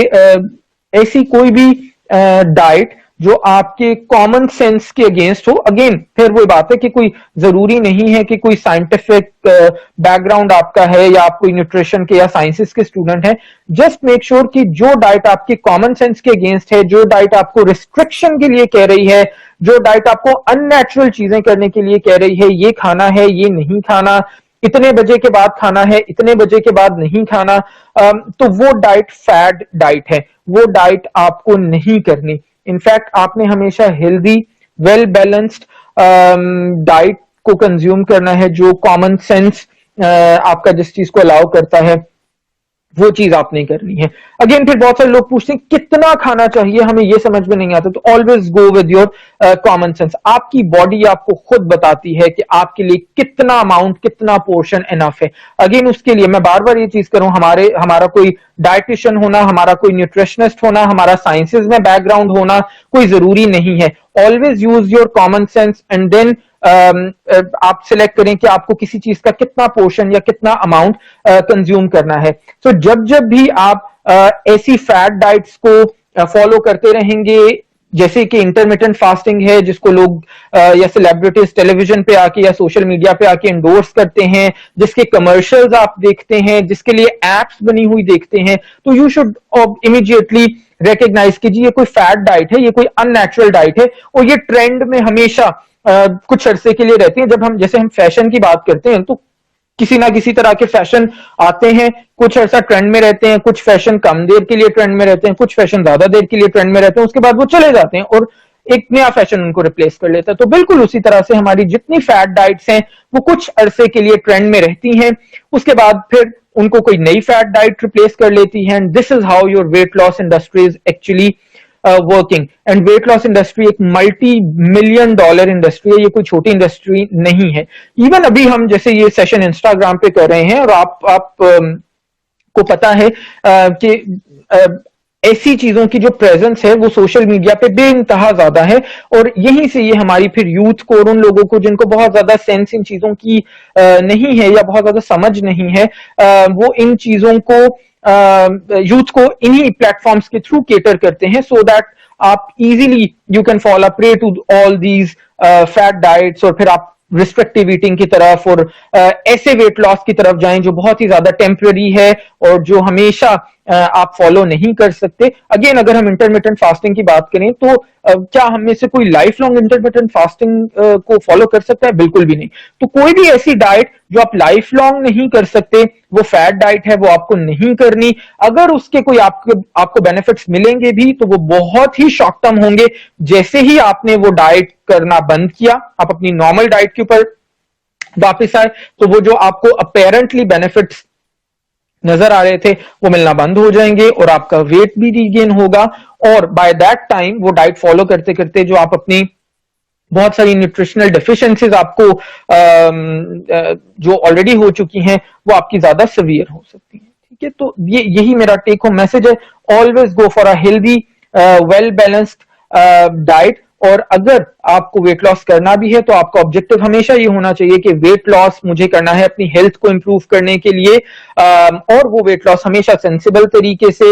ऐसी कोई भी डाइट जो आपके कॉमन सेंस के अगेंस्ट हो, अगेन फिर वो बात है कि कोई जरूरी नहीं है कि कोई साइंटिफिक बैकग्राउंड आपका है या आप कोई न्यूट्रिशन के या साइंसेस के स्टूडेंट हैं, जस्ट मेक श्योर कि जो डाइट आपके कॉमन सेंस के अगेंस्ट है, जो डाइट आपको रिस्ट्रिक्शन के लिए कह रही है, जो डाइट आपको अननेचुरल चीजें करने के लिए कह रही है, ये खाना है, ये नहीं खाना, इतने बजे के बाद खाना है, इतने बजे के बाद नहीं खाना, तो वो डाइट फैट डाइट है, वो डाइट आपको नहीं करनी। इनफैक्ट आपने हमेशा हेल्दी वेल बैलेंस्ड डाइट को कंज्यूम करना है, जो कॉमन सेंस आपका जिस चीज को अलाउ करता है वो चीज आपने करनी है। अगेन फिर बहुत सारे लोग पूछते हैं कितना खाना चाहिए, हमें ये समझ में नहीं आता, तो always go with your common sense. आपकी बॉडी आपको खुद बताती है कि आपके लिए कितना अमाउंट, कितना पोर्शन एनफ है। अगेन उसके लिए मैं बार बार ये चीज करूं, हमारा कोई डाइटिशियन होना, हमारा कोई न्यूट्रिशनिस्ट होना, हमारा साइंसेज में बैकग्राउंड होना कोई जरूरी नहीं है। Always use your common sense and then आप सिलेक्ट करें कि आपको किसी चीज का कितना पोर्शन या कितना अमाउंट कंज्यूम करना है। सो जब जब भी आप ऐसी फैट डाइट्स को फॉलो करते रहेंगे, जैसे कि इंटरमिटेंट फास्टिंग है जिसको लोग या सेलिब्रिटीज टेलीविजन पे आके या सोशल मीडिया पे आके एंडोर्स करते हैं, जिसके कमर्शियल्स आप देखते हैं, जिसके लिए एप्स बनी हुई देखते हैं, तो यू शुड इमीडिएटली रिकग्नाइज कीजिए ये कोई फैट डाइट है, ये कोई अननेचुरल डाइट है, और ये ट्रेंड में हमेशा कुछ अरसे के लिए रहती है। जब हम जैसे हम फैशन की बात करते हैं तो किसी ना किसी तरह के फैशन आते हैं, कुछ ऐसा ट्रेंड में रहते हैं, कुछ फैशन कम देर के लिए ट्रेंड में रहते हैं, कुछ फैशन ज्यादा देर के लिए ट्रेंड में रहते हैं, उसके बाद वो चले जाते हैं और एक नया फैशन उनको रिप्लेस कर लेता है। तो बिल्कुल उसी तरह से हमारी जितनी फैट डाइट्स हैं वो कुछ अरसे के लिए ट्रेंड में रहती हैं, उसके बाद फिर उनको कोई नई फैट डाइट रिप्लेस कर लेती है। And this is how your weight loss industry is actually working. And weight loss industry एक $multi-million इंडस्ट्री है, ये कोई छोटी इंडस्ट्री नहीं है। इवन अभी हम जैसे ये सेशन इंस्टाग्राम पे कर रहे हैं और आप को पता है कि ऐसी चीजों की जो प्रेजेंस है वो सोशल मीडिया पे बेइंतहा ज्यादा है, और यहीं से ये हमारी फिर यूथ को और उन लोगों को जिनको बहुत ज्यादा सेंस इन चीजों की नहीं है या बहुत ज्यादा समझ नहीं है, वो इन चीजों को यूथ को इन्हीं प्लेटफॉर्म्स के थ्रू केटर करते हैं, सो दैट आप easily you can fall a prey to all these fad diets, और फिर आप रिस्ट्रिक्टिव ईटिंग की तरफ और ऐसे वेट लॉस की तरफ जाएं जो बहुत ही ज्यादा टेम्पररी है और जो हमेशा आप फॉलो नहीं कर सकते। अगेन अगर हम इंटरमिटेंट फास्टिंग की बात करें तो क्या हम में से कोई लाइफ लॉन्ग इंटरमिटेंट फास्टिंग को फॉलो कर सकता है? बिल्कुल भी नहीं। तो कोई भी ऐसी डाइट जो आप लाइफ लॉन्ग नहीं कर सकते वो फैट डाइट है, वो आपको नहीं करनी। अगर उसके कोई आपको बेनिफिट्स मिलेंगे भी तो वो बहुत ही शॉर्ट टर्म होंगे। जैसे ही आपने वो डाइट करना बंद किया, आप अपनी नॉर्मल डाइट के ऊपर वापस आए, तो वो जो आपको अपेरेंटली बेनिफिट्स नजर आ रहे थे वो मिलना बंद हो जाएंगे और आपका वेट भी रीगेन होगा। और बाय दैट टाइम वो डाइट फॉलो करते करते जो आप अपनी बहुत सारी न्यूट्रिशनल डेफिशिएंसीज आपको जो ऑलरेडी हो चुकी हैं वो आपकी ज्यादा सीवियर हो सकती हैं। ठीक है, तो यही मेरा टेक होम मैसेज है। Always go for a healthy well balanced diet. और अगर आपको वेट लॉस करना भी है तो आपका ऑब्जेक्टिव हमेशा ये होना चाहिए कि वेट लॉस मुझे करना है अपनी हेल्थ को इंप्रूव करने के लिए, और वो वेट लॉस हमेशा सेंसिबल तरीके से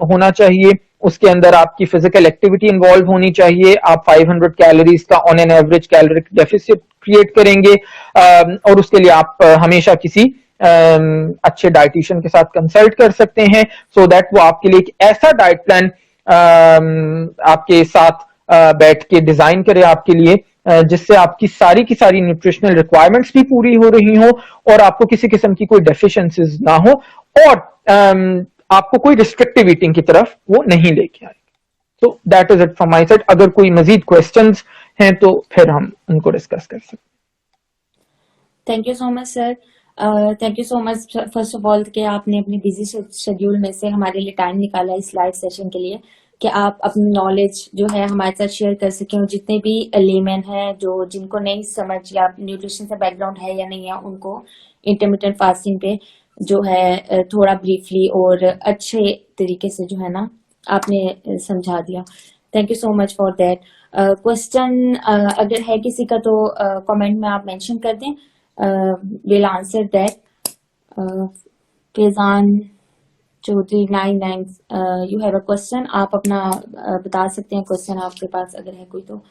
होना चाहिए। उसके अंदर आपकी फिजिकल एक्टिविटी इन्वॉल्व होनी चाहिए। आप 500 कैलोरीज का on an average caloric deficit create करेंगे, और उसके लिए आप हमेशा किसी अच्छे डाइटिशियन के साथ कंसल्ट कर सकते हैं, सो दैट वो आपके लिए एक ऐसा डाइट प्लान आपके साथ बैठ के डिजाइन करे आपके लिए जिससे आपकी सारी की सारी न्यूट्रिशनल रिक्वायरमेंट्स भी पूरी हो रही हो और आपको किसी किस्म की कोई डेफिशिएंसीज ना हो, और आपको कोई रिस्ट्रिक्टिव ईटिंग की तरफ वो नहीं लेके आए। So that is it from my side. अगर कोई मजीद क्वेश्चंस हैं तो फिर हम उनको डिस्कस कर सकते हैं। Thank you so much sir. Thank you so much first of all कि आपने अपनी बिजी शेड्यूल में से हमारे लिए टाइम निकाला इस लाइव सेशन के लिए, कि आप अपनी नॉलेज जो है हमारे साथ शेयर कर सकें, और जितने भी लेमैन हैं जो जिनको नहीं समझ या न्यूट्रिशन से बैकग्राउंड है या नहीं है उनको इंटरमिटेंट फास्टिंग पे जो है थोड़ा ब्रीफली और अच्छे तरीके से जो है ना आपने समझा दिया। Thank you so much for that. Question अगर है किसी का तो कमेंट में आप मेंशन कर दें, will answer that. Faizan Chaudhary 99 you have a question, आप अपना बता सकते हैं क्वेश्चन आपके पास अगर है कोई तो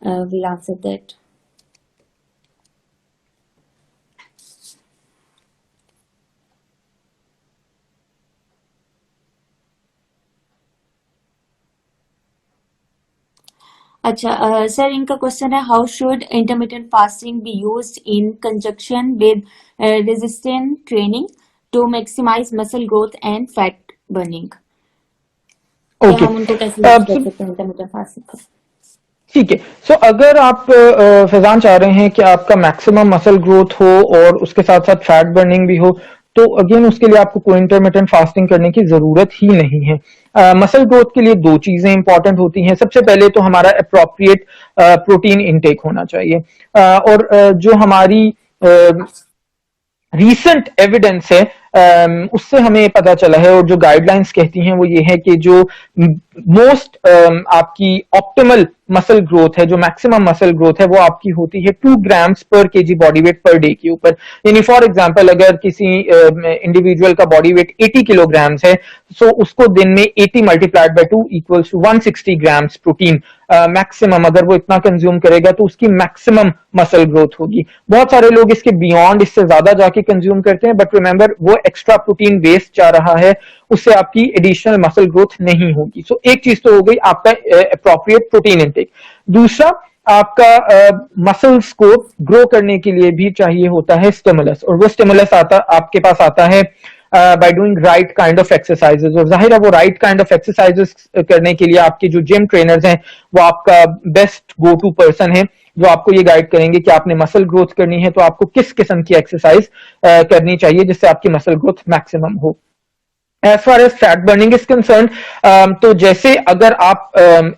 विल आंसर दैट। अच्छा सर, इनका क्वेश्चन है how should intermittent fasting be used in conjunction with resistant training to maximise muscle growth and fat burning. Okay, हम उनको कैसे यूज कर सकते हैं इंटरमिटेंट फास्टिंग को? ठीक है। सो अगर आप फैजान चाह रहे हैं कि आपका मैक्सिमम मसल ग्रोथ हो और उसके साथ साथ फैट बर्निंग भी हो, तो अगेन उसके लिए आपको कोई इंटरमिटेंट फास्टिंग करने की जरूरत ही नहीं है। मसल ग्रोथ के लिए दो चीजें इंपॉर्टेंट होती हैं। सबसे पहले तो हमारा अप्रोप्रिएट प्रोटीन इनटेक होना चाहिए, और जो हमारी रीसेंट एविडेंस है उससे हमें पता चला है, और जो गाइडलाइंस कहती हैं वो ये है कि जो मोस्ट आपकी ऑप्टिमल मसल ग्रोथ है, जो मैक्सिमम मसल ग्रोथ है, वो आपकी होती है 2 ग्राम्स पर KG body weight per day के ऊपर। यानी फॉर एग्जांपल अगर किसी इंडिविजुअल का बॉडी वेट 80 किलोग्राम्स है, सो उसको दिन में 80 multiplied by 2 equals to 160 grams protein maximum, अगर वो इतना कंज्यूम करेगा तो उसकी मैक्सिमम मसल ग्रोथ होगी। बहुत सारे लोग इसके बियॉन्ड, इससे ज्यादा जाके कंज्यूम करते हैं, बट रिमेंबर वो एक्स्ट्रा प्रोटीन वेस्ट जा रहा है, उससे आपकी एडिशनल मसल ग्रोथ नहीं होगी। सो एक चीज तो हो गई आपका अप्रोप्रिएट प्रोटीन इनटेक। दूसरा, आपका मसल्स को ग्रो करने के लिए भी चाहिए होता है स्टिमुलस, और वो स्टिमुलस आपके पास आता है by doing right kind of exercises. और जाहिर है वो राइट काइंड ऑफ एक्सरसाइजेस करने के लिए आपके जो जिम ट्रेनर्स हैं वो आपका बेस्ट गो टू पर्सन है, जो आपको ये गाइड करेंगे कि आपने मसल ग्रोथ करनी है तो आपको किस किस्म की एक्सरसाइज करनी चाहिए जिससे आपकी मसल ग्रोथ मैक्सिमम हो। As far as fat burning is concern, तो जैसे अगर आप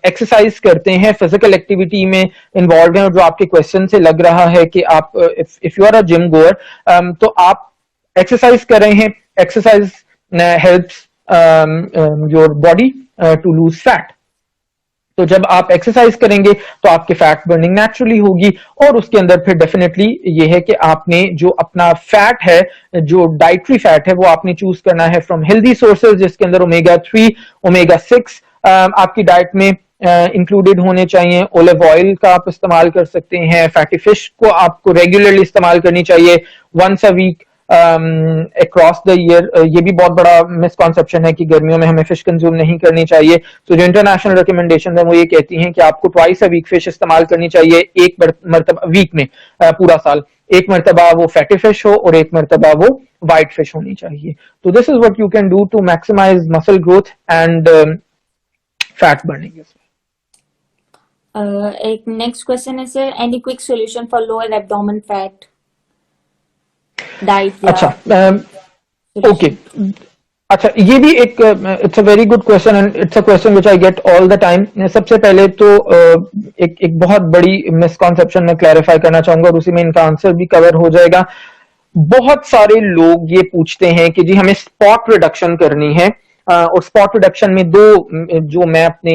एक्सरसाइज करते हैं, फिजिकल एक्टिविटी में इन्वॉल्व हैं, और जो आपके क्वेश्चन से लग रहा है कि आप if you are a gym goer, तो आप एक्सरसाइज कर रहे हैं, exercise helps your body to lose fat. तो जब आप एक्सरसाइज करेंगे तो आपके फैट बर्निंग नेचुरली होगी, और उसके अंदर फिर डेफिनेटली ये है कि आपने जो अपना फैट है, जो डाइटरी फैट है, वो आपने चूज करना है फ्रॉम हेल्दी सोर्सेज, जिसके अंदर ओमेगा 3 ओमेगा 6 आपकी डाइट में इंक्लूडेड होने चाहिए। ओलिव ऑयल का आप इस्तेमाल कर सकते हैं, फैटी फिश को आपको रेगुलरली इस्तेमाल करनी चाहिए, once a week across the year. ये भी बहुत बड़ा मिसकॉन्सेप्शन है कि गर्मियों में हमें फिश कंज्यूम नहीं करनी चाहिए। तो जो इंटरनेशनल रिकमेंडेशन है वो ये कहती हैं कि आपको ट्वाइस अ वीक फिश इस्तेमाल करनी चाहिए, एक मरतबा वीक में, पूरा साल एक मरतबा वो फैटी फिश हो और एक मरतबा वो व्हाइट फिश होनी चाहिए। तो this is what you can do to maximise muscle growth and fat burning. एक नेक्स्ट क्वेश्चन है sir, any quick solution for lower abdomen fat diet या अच्छा, ओके, अच्छा, ये भी एक it's a very good question and it's a question which I get all the time. सबसे पहले तो एक बहुत बड़ी मिसकॉन्सेप्शन मैं क्लैरिफाई करना चाहूंगा, और उसी में इनका आंसर भी कवर हो जाएगा। बहुत सारे लोग ये पूछते हैं कि जी हमें स्पॉट रिडक्शन करनी है, और स्पॉट रिडक्शन में जो मैं अपनी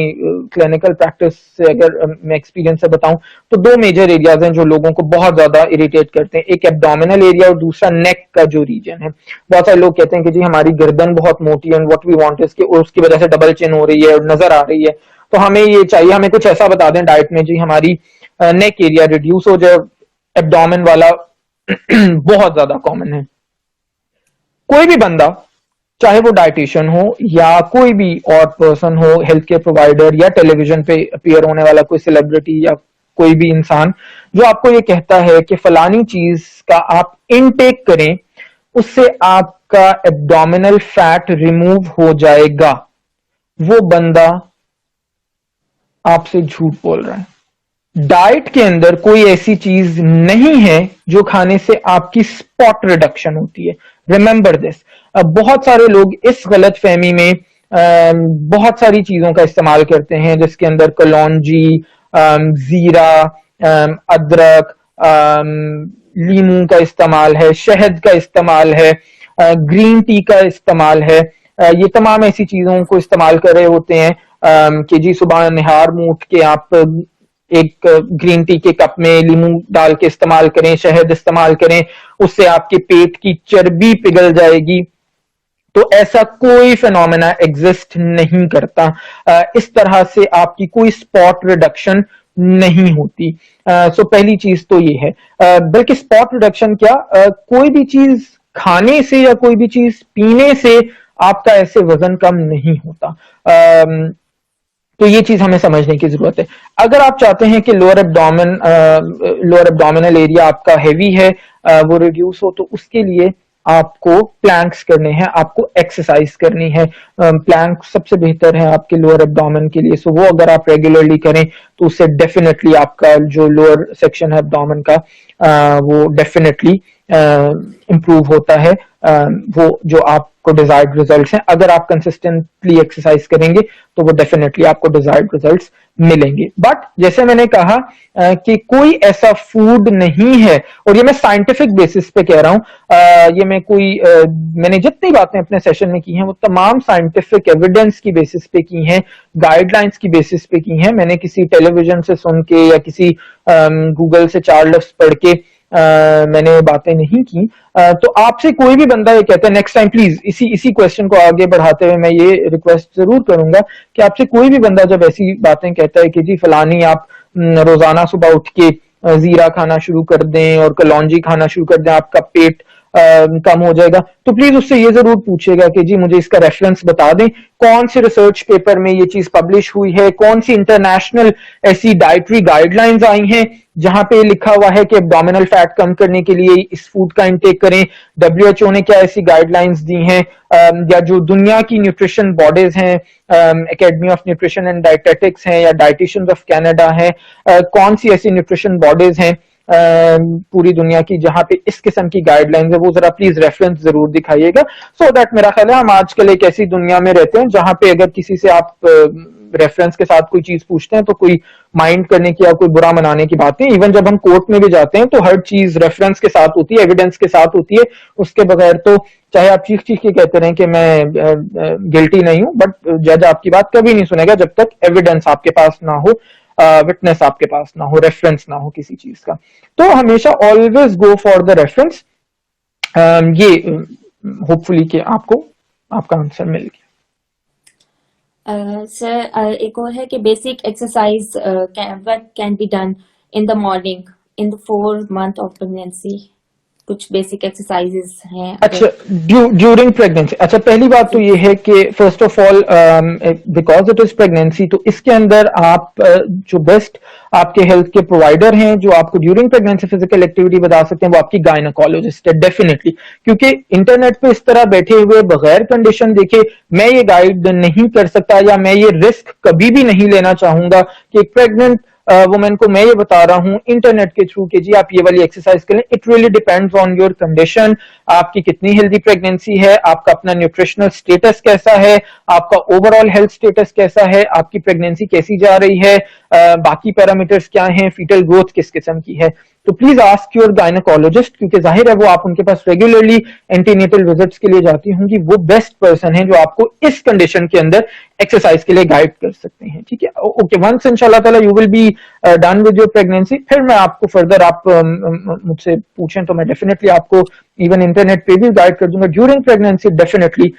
क्लिनिकल प्रैक्टिस से अगर मैं एक्सपीरियंस से बताऊं तो 2 मेजर एरियाज हैं जो लोगों को बहुत ज्यादा इरिटेट करते हैं, एक एब्डोमिनल एरिया और दूसरा नेक का जो रीजन है। बहुत सारे लोग कहते हैं कि जी हमारी गर्दन बहुत मोटी है, व्हाट वी वांट इज कि उसकी वजह से डबल चिन हो रही है और नजर आ रही है, तो हमें ये चाहिए, हमें कुछ ऐसा बता दें डाइट में जी हमारी नेक एरिया रिड्यूस हो जाए। एब्डोमिन वाला बहुत ज्यादा कॉमन है। कोई भी बंदा, चाहे वो डाइटिशियन हो या कोई भी और पर्सन हो, हेल्थ केयर प्रोवाइडर या टेलीविजन पे अपीयर होने वाला कोई सेलिब्रिटी या कोई भी इंसान, जो आपको ये कहता है कि फलानी चीज का आप इनटेक करें, उससे आपका एब्डोमिनल फैट रिमूव हो जाएगा, वो बंदा आपसे झूठ बोल रहा है। डाइट के अंदर कोई ऐसी चीज नहीं है जो खाने से आपकी स्पॉट रिडक्शन होती है। Remember this. बहुत सारे लोग इस गलत फहमी में बहुत सारी चीजों का इस्तेमाल करते हैं, जिसके अंदर कलौंजी, जीरा, अदरक, लीमू का इस्तेमाल है, शहद का इस्तेमाल है, ग्रीन टी का इस्तेमाल है। ये तमाम ऐसी चीजों को इस्तेमाल कर रहे होते हैं कि जी सुबह निहार मुंह उठ के आप एक ग्रीन टी के कप में लीमू डाल के इस्तेमाल करें, शहद इस्तेमाल करें, उससे आपके पेट की चर्बी पिघल जाएगी। तो ऐसा कोई फिनोमेना एग्जिस्ट नहीं करता। इस तरह से आपकी कोई स्पॉट रिडक्शन नहीं होती। सो पहली चीज तो ये है। बल्कि स्पॉट रिडक्शन क्या, कोई भी चीज खाने से या कोई भी चीज पीने से आपका ऐसे वजन कम नहीं होता। तो ये चीज हमें समझने की जरूरत है। अगर आप चाहते हैं कि लोअर एब्डोमिनल एरिया आपका हैवी है, वो रिड्यूस हो, तो उसके लिए आपको प्लैंक्स करने हैं, आपको एक्सरसाइज करनी है। प्लैंक सबसे बेहतर है आपके लोअर एब्डोमेन के लिए। सो वो अगर आप रेगुलरली करें तो उससे डेफिनेटली आपका जो लोअर सेक्शन है एब्डोमेन का, वो डेफिनेटली इम्प्रूव होता है वो जो आपको डिजायर्ड रिजल्ट्स हैं। अगर आप कंसिस्टेंटली एक्सरसाइज करेंगे तो वो डेफिनेटली आपको डिजायर्ड रिजल्ट्स मिलेंगे। बट जैसे मैंने कहा कि कोई ऐसा फूड नहीं है, और ये मैं साइंटिफिक बेसिस पे कह रहा हूं, ये मैं कोई मैंने जितनी बातें अपने सेशन में की हैं वो तमाम साइंटिफिक एविडेंस की बेसिस पे की हैं, गाइडलाइंस की बेसिस पे की हैं। मैंने किसी टेलीविजन से सुन के या किसी गूगल से 4 लफ्ज पढ़ के मैंने बातें नहीं की। तो आपसे कोई भी बंदा ये कहता है, नेक्स्ट टाइम प्लीज इसी क्वेश्चन को आगे बढ़ाते हुए मैं ये रिक्वेस्ट जरूर करूंगा कि आपसे कोई भी बंदा जब ऐसी बातें कहता है कि जी फलानी आप रोजाना सुबह उठ के जीरा खाना शुरू कर दें और कलौंजी खाना शुरू कर दें, आपका पेट कम हो जाएगा, तो प्लीज उससे ये जरूर पूछेगा कि जी मुझे इसका रेफरेंस बता दें, कौन से रिसर्च पेपर में ये चीज पब्लिश हुई है, कौन सी इंटरनेशनल ऐसी डाइटरी गाइडलाइंस आई हैं जहां पे लिखा हुआ है कि एब्डोमिनल फैट कम करने के लिए इस फूड का इंटेक करें। WHO ने क्या ऐसी गाइडलाइंस दी हैं, या जो दुनिया की न्यूट्रिशन बॉडीज हैं, academy of nutrition and dietetics हैं या डाइटिशियंस ऑफ कनाडा है, कौन सी ऐसी न्यूट्रिशन बॉडीज हैं पूरी दुनिया की जहां पे इस किस्म की गाइडलाइंस है, वो जरा प्लीज रेफरेंस जरूर दिखाइएगा। सो दैट मेरा ख्याल है हम आजकल एक ऐसी दुनिया में रहते हैं जहां पे अगर किसी से आप रेफरेंस के साथ कोई चीज पूछते हैं तो कोई माइंड करने की या कोई बुरा मनाने की बात नहीं। इवन जब हम कोर्ट में भी जाते हैं तो हर चीज रेफरेंस के साथ होती है, एविडेंस के साथ होती है, उसके बगैर तो चाहे आप चीख चीख के कहते रहे कि मैं गिल्टी नहीं हूं, बट जज आपकी बात कभी नहीं सुनेगा जब तक एविडेंस आपके पास ना हो, विटनेस आपके पास ना हो, रेफरेंस ना हो किसी चीज का। तो हमेशा always go for the reference. ये होपफुली कि आपको आपका आंसर मिल गया। सर एक और है कि basic exercise what can be done in the morning in the 4 month of pregnancy, कुछ बेसिक एक्सरसाइजेस हैं। अच्छा, ड्यूरिंग प्रेगनेंसी। अच्छा, पहली बात तो ये है कि first of all because it is pregnancy, तो इसके अंदर आप जो बेस्ट आपके हेल्थ के प्रोवाइडर हैं जो आपको ड्यूरिंग प्रेगनेंसी फिजिकल एक्टिविटी बता सकते हैं वो आपकी गायनेकोलॉजिस्ट है डेफिनेटली। क्योंकि इंटरनेट पे इस तरह बैठे हुए बगैर कंडीशन देखे मैं ये गाइड नहीं कर सकता या मैं ये रिस्क कभी भी नहीं लेना चाहूंगा कि एक प्रेग्नेंट वुमेन को मैं ये बता रहा हूं इंटरनेट के थ्रू कि जी आप ये वाली एक्सरसाइज करें। It really depends on your condition, आपकी कितनी हेल्दी प्रेगनेंसी है, आपका अपना न्यूट्रिशनल स्टेटस कैसा है, आपका ओवरऑल हेल्थ स्टेटस कैसा है, आपकी प्रेगनेंसी कैसी जा रही है, बाकी पैरामीटर्स क्या हैं, फीटल ग्रोथ किस किस्म की है। तो प्लीज आस्क योर गायनेकोलॉजिस्ट, क्योंकि जाहिर है वो आप उनके पास रेगुलरली एंटीनेटल विजिट्स के लिए जाती होंगी, वो बेस्ट पर्सन है जो आपको इस कंडीशन के अंदर एक्सरसाइज के लिए गाइड कर सकते हैं। ठीक है, ओके, वंस इंशाल्लाह ताला you will be done with your pregnancy, फिर मैं आपको फर्दर आप मुझसे पूछें तो मैं डेफिनेटली आपको इवन इंटरनेट पे भी गाइड कर दूंगा। ड्यूरिंग प्रेगनेंसी डेफिनेटली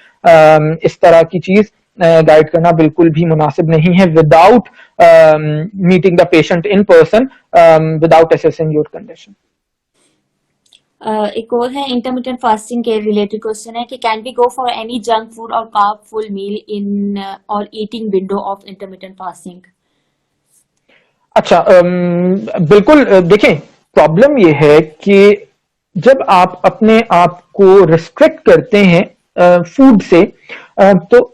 इस तरह की चीज गाइड करना बिल्कुल भी मुनासिब नहीं है without meeting the patient in person, without assessing your condition. एक और है इंटरमिटेंट फास्टिंग के रिलेटेड क्वेश्चन है कि can we go for any junk food और कार्ब फुल मील इन और eating window of intermittent fasting. अच्छा, बिल्कुल। देखें, प्रॉब्लम ये है कि जब आप अपने आप को रिस्ट्रिक्ट करते हैं फूड से, तो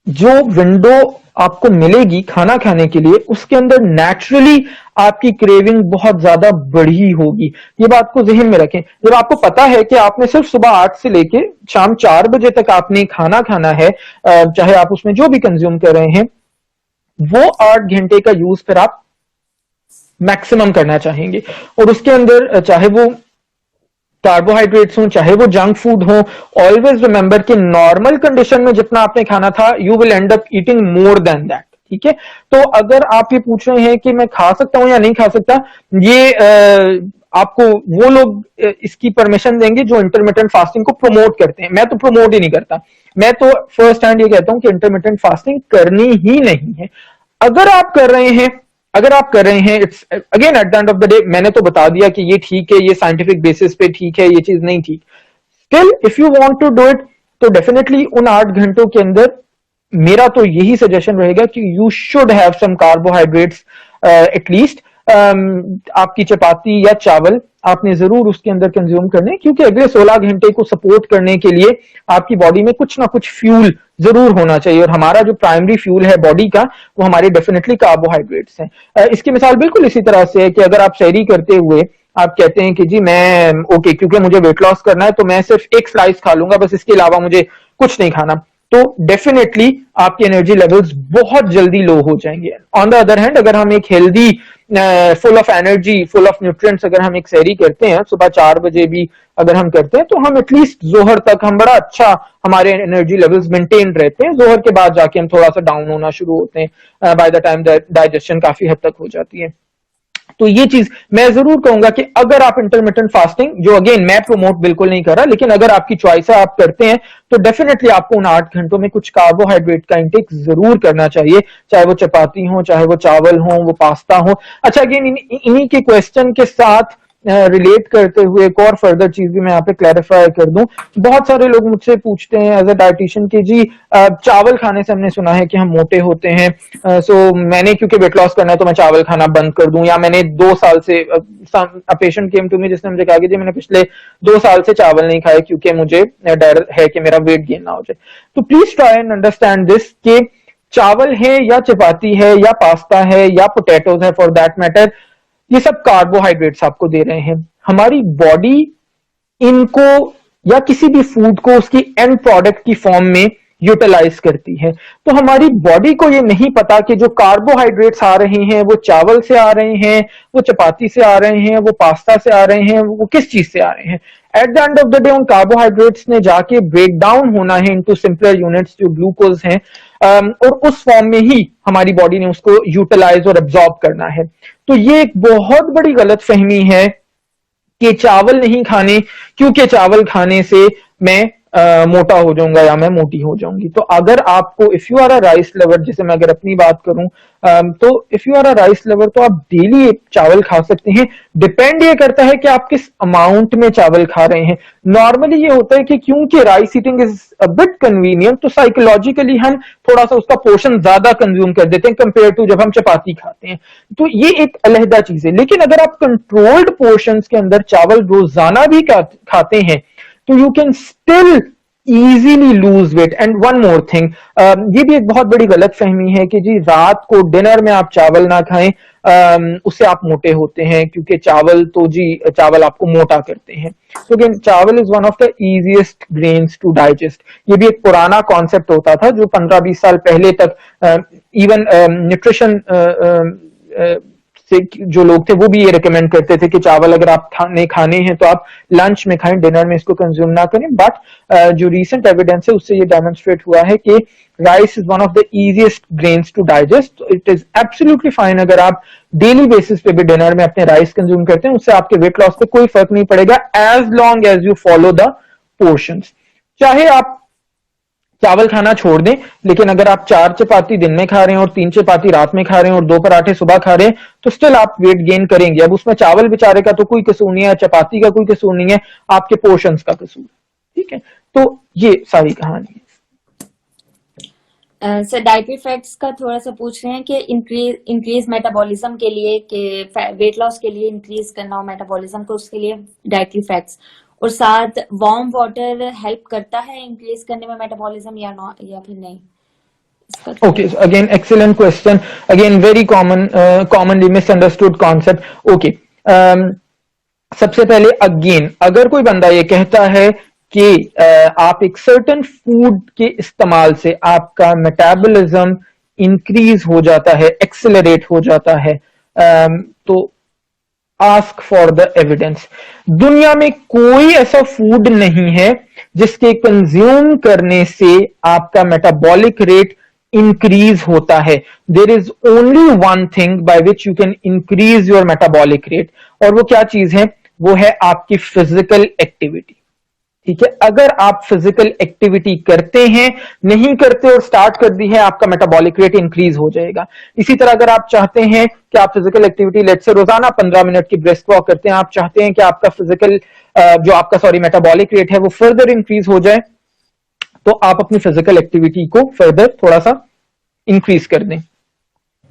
जो विंडो आपको मिलेगी खाना खाने के लिए उसके अंदर नेचुरली आपकी क्रेविंग बहुत ज्यादा बढ़ी होगी। ये बात को जहन में रखें। जब आपको पता है कि आपने सिर्फ सुबह 8 से लेके शाम 4 बजे तक आपने खाना खाना है, चाहे आप उसमें जो भी कंज्यूम कर रहे हैं, वो 8 घंटे का यूज फिर आप मैक्सिमम करना चाहेंगे। और उसके अंदर चाहे वो कार्बोहाइड्रेट्स हो चाहे वो जंक फूड हो, ऑलवेज रिमेंबर कि नॉर्मल कंडीशन में जितना आपने खाना था you will and up eating more than that. ठीक है, तो अगर आप ये पूछ रहे हैं कि मैं खा सकता हूं या नहीं खा सकता, ये आपको वो लोग इसकी परमिशन देंगे जो इंटरमिटेंट फास्टिंग को प्रमोट करते हैं। मैं तो प्रमोट ही नहीं करता, मैं तो फर्स्ट हैंड ये कहता हूं कि इंटरमिटेंट फास्टिंग करनी ही नहीं है। अगर आप कर रहे हैं it's again at the end of the day, मैंने तो बता दिया कि ये ठीक है, ये साइंटिफिक बेसिस पे ठीक है, ये चीज नहीं ठीक। Still if you want to do it तो डेफिनेटली उन 8 घंटों के अंदर मेरा तो यही सजेशन रहेगा कि you should have some carbohydrates at least. आपकी चपाती या चावल आपने जरूर उसके अंदर कंज्यूम करने, क्योंकि अगले 16 घंटे को सपोर्ट करने के लिए आपकी बॉडी में कुछ ना कुछ फ्यूल जरूर होना चाहिए, और हमारा जो प्राइमरी फ्यूल है बॉडी का वो हमारे डेफिनेटली कार्बोहाइड्रेट्स हैं। इसकी मिसाल बिल्कुल इसी तरह से है कि अगर आप सहरी करते हुए आप कहते हैं कि जी मैं ओके क्योंकि मुझे वेट लॉस करना है तो मैं सिर्फ एक स्लाइस खा लूंगा, बस इसके अलावा मुझे कुछ नहीं खाना, तो डेफिनेटली आपकी एनर्जी लेवल्स बहुत जल्दी लो हो जाएंगे। ऑन द अदर हैंड अगर हम एक healthy full of energy full of nutrients अगर हम एक सहरी करते हैं सुबह 4 बजे भी अगर हम करते हैं तो हम एटलीस्ट जोहर तक हम बड़ा अच्छा हमारे एनर्जी लेवल्स मेंटेन रहते हैं। जोहर के बाद जाके हम थोड़ा सा डाउन होना शुरू होते हैं, बाय द टाइम डाइजेशन काफी हद तक हो जाती है। तो ये चीज मैं जरूर कहूंगा कि अगर आप इंटरमिटेंट फास्टिंग, जो अगेन मैं प्रमोट बिल्कुल नहीं कर रहा, लेकिन अगर आपकी चॉइस है आप करते हैं तो डेफिनेटली आपको उन 8 घंटों में कुछ कार्बोहाइड्रेट का इंटेक जरूर करना चाहिए, चाहे वो चपाती हो, चाहे वो चावल हो, वो पास्ता हो। अच्छा अगेन इन्हीं के क्वेश्चन के साथ रिलेट करते हुए एक और फर्दर चीज भी मैं यहाँ पे क्लैरिफाई कर दूं। बहुत सारे लोग मुझसे पूछते हैं एज अ डाइटिशियन कि जी चावल खाने से हमने सुना है कि हम मोटे होते हैं, सो मैंने क्योंकि वेट लॉस करना है तो मैं चावल खाना बंद कर दूं, या मैंने 2 साल से पेशेंट केम टू मी जिसने मुझे कहा कि जी मैंने पिछले 2 साल से चावल नहीं खाए क्योंकि मुझे डर है कि मेरा वेट गेन ना हो जाए। तो please try and understand this कि चावल है या चपाती है या पास्ता है या पोटैटोज है फॉर दैट मैटर, ये सब कार्बोहाइड्रेट्स आपको दे रहे हैं। हमारी बॉडी इनको या किसी भी फूड को उसकी एंड प्रोडक्ट की फॉर्म में यूटिलाइज करती है। तो हमारी बॉडी को ये नहीं पता कि जो कार्बोहाइड्रेट्स आ रहे हैं वो चावल से आ रहे हैं, वो चपाती से आ रहे हैं, वो पास्ता से आ रहे हैं, वो किस चीज से आ रहे हैं। At the end of the day उन कार्बोहाइड्रेट्स ने जाके ब्रेक डाउन होना है इनटू सिंपलर यूनिट्स जो ग्लूकोज हैं, और उस फॉर्म में ही हमारी बॉडी ने उसको यूटिलाइज और एब्जॉर्ब करना है। तो ये एक बहुत बड़ी गलत फहमी है कि चावल नहीं खाने क्योंकि चावल खाने से मैं मोटा हो जाऊंगा या मैं मोटी हो जाऊंगी। तो अगर आपको if you are a rice lover, जैसे मैं अगर अपनी बात करूं, तो if you are a rice lover तो आप डेली चावल खा सकते हैं। डिपेंड ये करता है कि आप किस अमाउंट में चावल खा रहे हैं। नॉर्मली ये होता है कि क्योंकि rice eating is a bit convenient तो साइकोलॉजिकली हम थोड़ा सा उसका पोर्शन ज्यादा कंज्यूम कर देते हैं कंपेयर टू जब हम चपाती खाते हैं। तो ये एक अलहदा चीज है। लेकिन अगर आप कंट्रोल्ड पोर्शन के अंदर चावल रोजाना भी खाते हैं तो you can still easily lose weight. And one more thing, ये भी एक बहुत बड़ी गलत फहमी है कि जी रात को डिनर में आप चावल ना खाएं, उससे आप मोटे होते हैं क्योंकि चावल आपको मोटा करते हैं। तो again chawal is one of the easiest grains to digest. ये भी एक पुराना कॉन्सेप्ट होता था जो 15-20 साल पहले तक इवन न्यूट्रिशन से जो लोग थे वो भी ये रिकमेंड करते थे कि चावल अगर आप खाने हैं तो आप लंच में खाएं, डिनर में इसको कंज्यूम ना करें। बट जो रीसेंट एविडेंस है उससे ये डेमोन्स्ट्रेट हुआ है कि rice is one of the easiest grains to digest. It is absolutely fine अगर आप डेली बेसिस पे भी डिनर में अपने राइस कंज्यूम करते हैं, उससे आपके वेट लॉस पे कोई फर्क नहीं पड़ेगा as long as you follow the portions. चाहे आप चावल खाना छोड़ दें, लेकिन अगर आप 4 चपाती दिन में खा रहे हैं और 3 चपाती रात में खा रहे हैं और 2 पराठे सुबह खा रहे हैं तो स्टिल आप वेट गेन करेंगे। अब उसमें चावल बेचारे का तो कोई कसूर नहीं है, चपाती का कोई कसूर नहीं है, आपके पोर्शंस का कसूर है। ठीक है, तो ये सारी कहानी है। सर डाइटरी फैक्ट्स का थोड़ा सा पूछ रहे हैं कि इंक्रीज मेटाबॉलिज्म के लिए, कि वेट लॉस के लिए इंक्रीज करना हो मेटाबॉलिज्म को, उसके लिए डाइटरी फैक्ट्स, और साथ वार्म वाटर हेल्प करता है इंक्रीज करने में मेटाबॉलिज्म या फिर नहीं? Okay, so again excellent question, again very commonly misunderstood concept। Okay, सबसे पहले अगेन अगर कोई बंदा ये कहता है कि आप एक सर्टेन फूड के इस्तेमाल से आपका मेटाबॉलिज्म इंक्रीज हो जाता है, एक्सेलरेट हो जाता है, तो आस्क फॉर द एविडेंस। दुनिया में कोई ऐसा फूड नहीं है जिसके कंज्यूम करने से आपका मेटाबॉलिक रेट इंक्रीज होता है। There is only one thing by which you can increase your metabolic rate, और वो क्या चीज है? वो है आपकी फिजिकल एक्टिविटी। ठीक है, अगर आप फिजिकल एक्टिविटी करते हैं, नहीं करते और स्टार्ट कर दी है, आपका मेटाबॉलिक रेट इंक्रीज हो जाएगा। इसी तरह अगर आप चाहते हैं कि आप फिजिकल एक्टिविटी लेट्स से रोजाना 15 मिनट की ब्रिस्क वॉक करते हैं, आप चाहते हैं कि आपका मेटाबॉलिक रेट है वो फर्दर इंक्रीज हो जाए, तो आप अपनी फिजिकल एक्टिविटी को फर्दर थोड़ा सा इंक्रीज कर दें,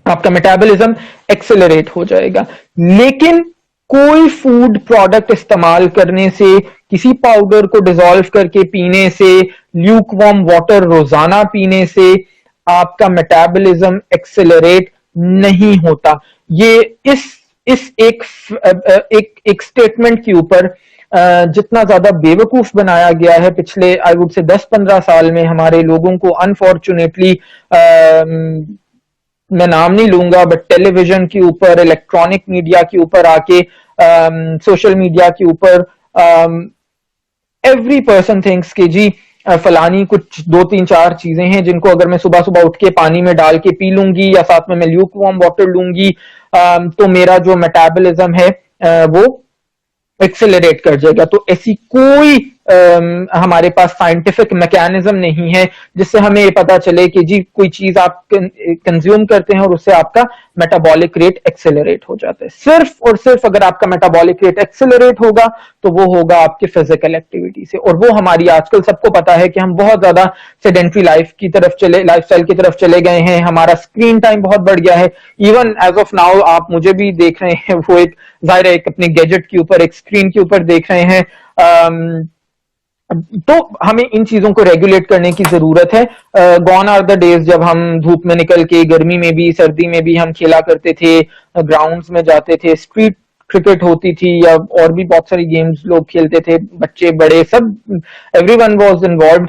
आपका मेटाबॉलिज्म एक्सेलरेट हो जाएगा। लेकिन कोई फूड प्रोडक्ट इस्तेमाल करने से, किसी पाउडर को डिसॉल्व करके पीने से, ल्यूकवार्म वाटर रोजाना पीने से आपका मेटाबॉलिज्म एक्सेलरेट नहीं होता। ये इस इस एक स्टेटमेंट के ऊपर जितना ज्यादा बेवकूफ बनाया गया है पिछले आई वुड से 10-15 साल में हमारे लोगों को, अनफॉर्चुनेटली मैं नाम नहीं लूंगा, बट टेलीविजन के ऊपर, इलेक्ट्रॉनिक मीडिया के ऊपर आके, सोशल मीडिया के ऊपर एवरी पर्सन थिंक्स कि जी फलानी कुछ 2-3-4 चीजें हैं जिनको अगर मैं सुबह सुबह उठ के पानी में डाल के पी लूंगी या साथ में मैं ल्यूक वार्म वाटर लूंगी तो मेरा जो मेटाबॉलिज्म है वो एक्सेलरेट कर जाएगा। तो ऐसी कोई हमारे पास साइंटिफिक मैकेनिज्म नहीं है जिससे हमें ये पता चले कि जी कोई चीज आप कंज्यूम करते हैं और उससे आपका मेटाबॉलिक रेट एक्सेलरेट हो जाता है। सिर्फ और सिर्फ अगर आपका मेटाबॉलिक रेट एक्सेलरेट होगा तो वो होगा आपके फिजिकल एक्टिविटी से, और वो हमारी आजकल सबको पता है कि हम बहुत ज्यादा सेडेंट्री लाइफस्टाइल की तरफ चले गए हैं। हमारा स्क्रीन टाइम बहुत बढ़ गया है। इवन एज ऑफ नाउ आप मुझे भी देख रहे हैं, वो एक जाहिर है एक अपने गैजेट के ऊपर, एक स्क्रीन के ऊपर देख रहे हैं। तो हमें इन चीजों को रेगुलेट करने की जरूरत है। गॉन आर द डेज जब हम धूप में निकल के, गर्मी में भी सर्दी में भी हम खेला करते थे, ग्राउंड्स में जाते थे, स्ट्रीट क्रिकेट होती थी या और भी बहुत सारी गेम्स लोग खेलते थे, बच्चे बड़े सब, एवरीवन वाज इन्वॉल्व्ड।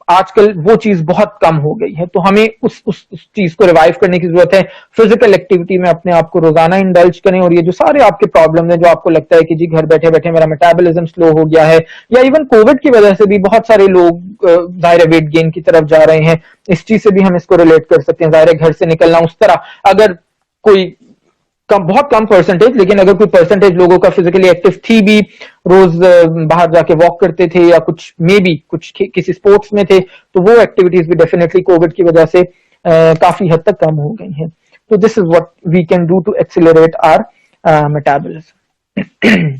आजकल वो चीज बहुत कम हो गई है, तो हमें उस चीज को रिवाइव करने की जरूरत है। फिजिकल एक्टिविटी में अपने आप को रोजाना इंडल्ज करें, और ये जो सारे आपके प्रॉब्लम है जो आपको लगता है कि जी घर बैठे बैठे मेरा मेटाबॉलिज्म स्लो हो गया है, या इवन कोविड की वजह से भी बहुत सारे लोग जाहिर वेट गेन की तरफ जा रहे हैं, इस चीज से भी हम इसको रिलेट कर सकते हैं। जाहिर घर से निकलना उस तरह, अगर कोई बहुत कम परसेंटेज, लेकिन अगर कोई परसेंटेज लोगों का फिजिकली एक्टिव थी भी, रोज बाहर जाके वॉक करते थे या कुछ मे बी कुछ किसी स्पोर्ट्स में थे, तो वो एक्टिविटीज भी डेफिनेटली कोविड की वजह से काफी हद तक कम हो गई हैं। तो this is what we can do to accelerate our metabolism.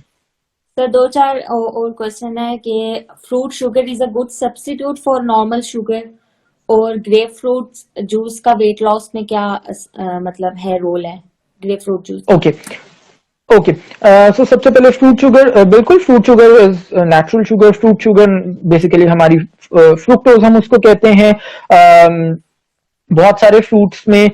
Sir 2-4 और क्वेश्चन है कि fruit sugar is a good substitute for normal sugar, और ग्रेप फ्रूट जूस का वेट लॉस में क्या मतलब है, रोल है grapefruit juice? Okay okay, so सबसे पहले फ्रूट शुगर, बिल्कुल fruit sugar is natural sugar. Fruit sugar basically हमारी फ्रुक्टोज हम उसको कहते हैं। बहुत सारे फ्रूट्स में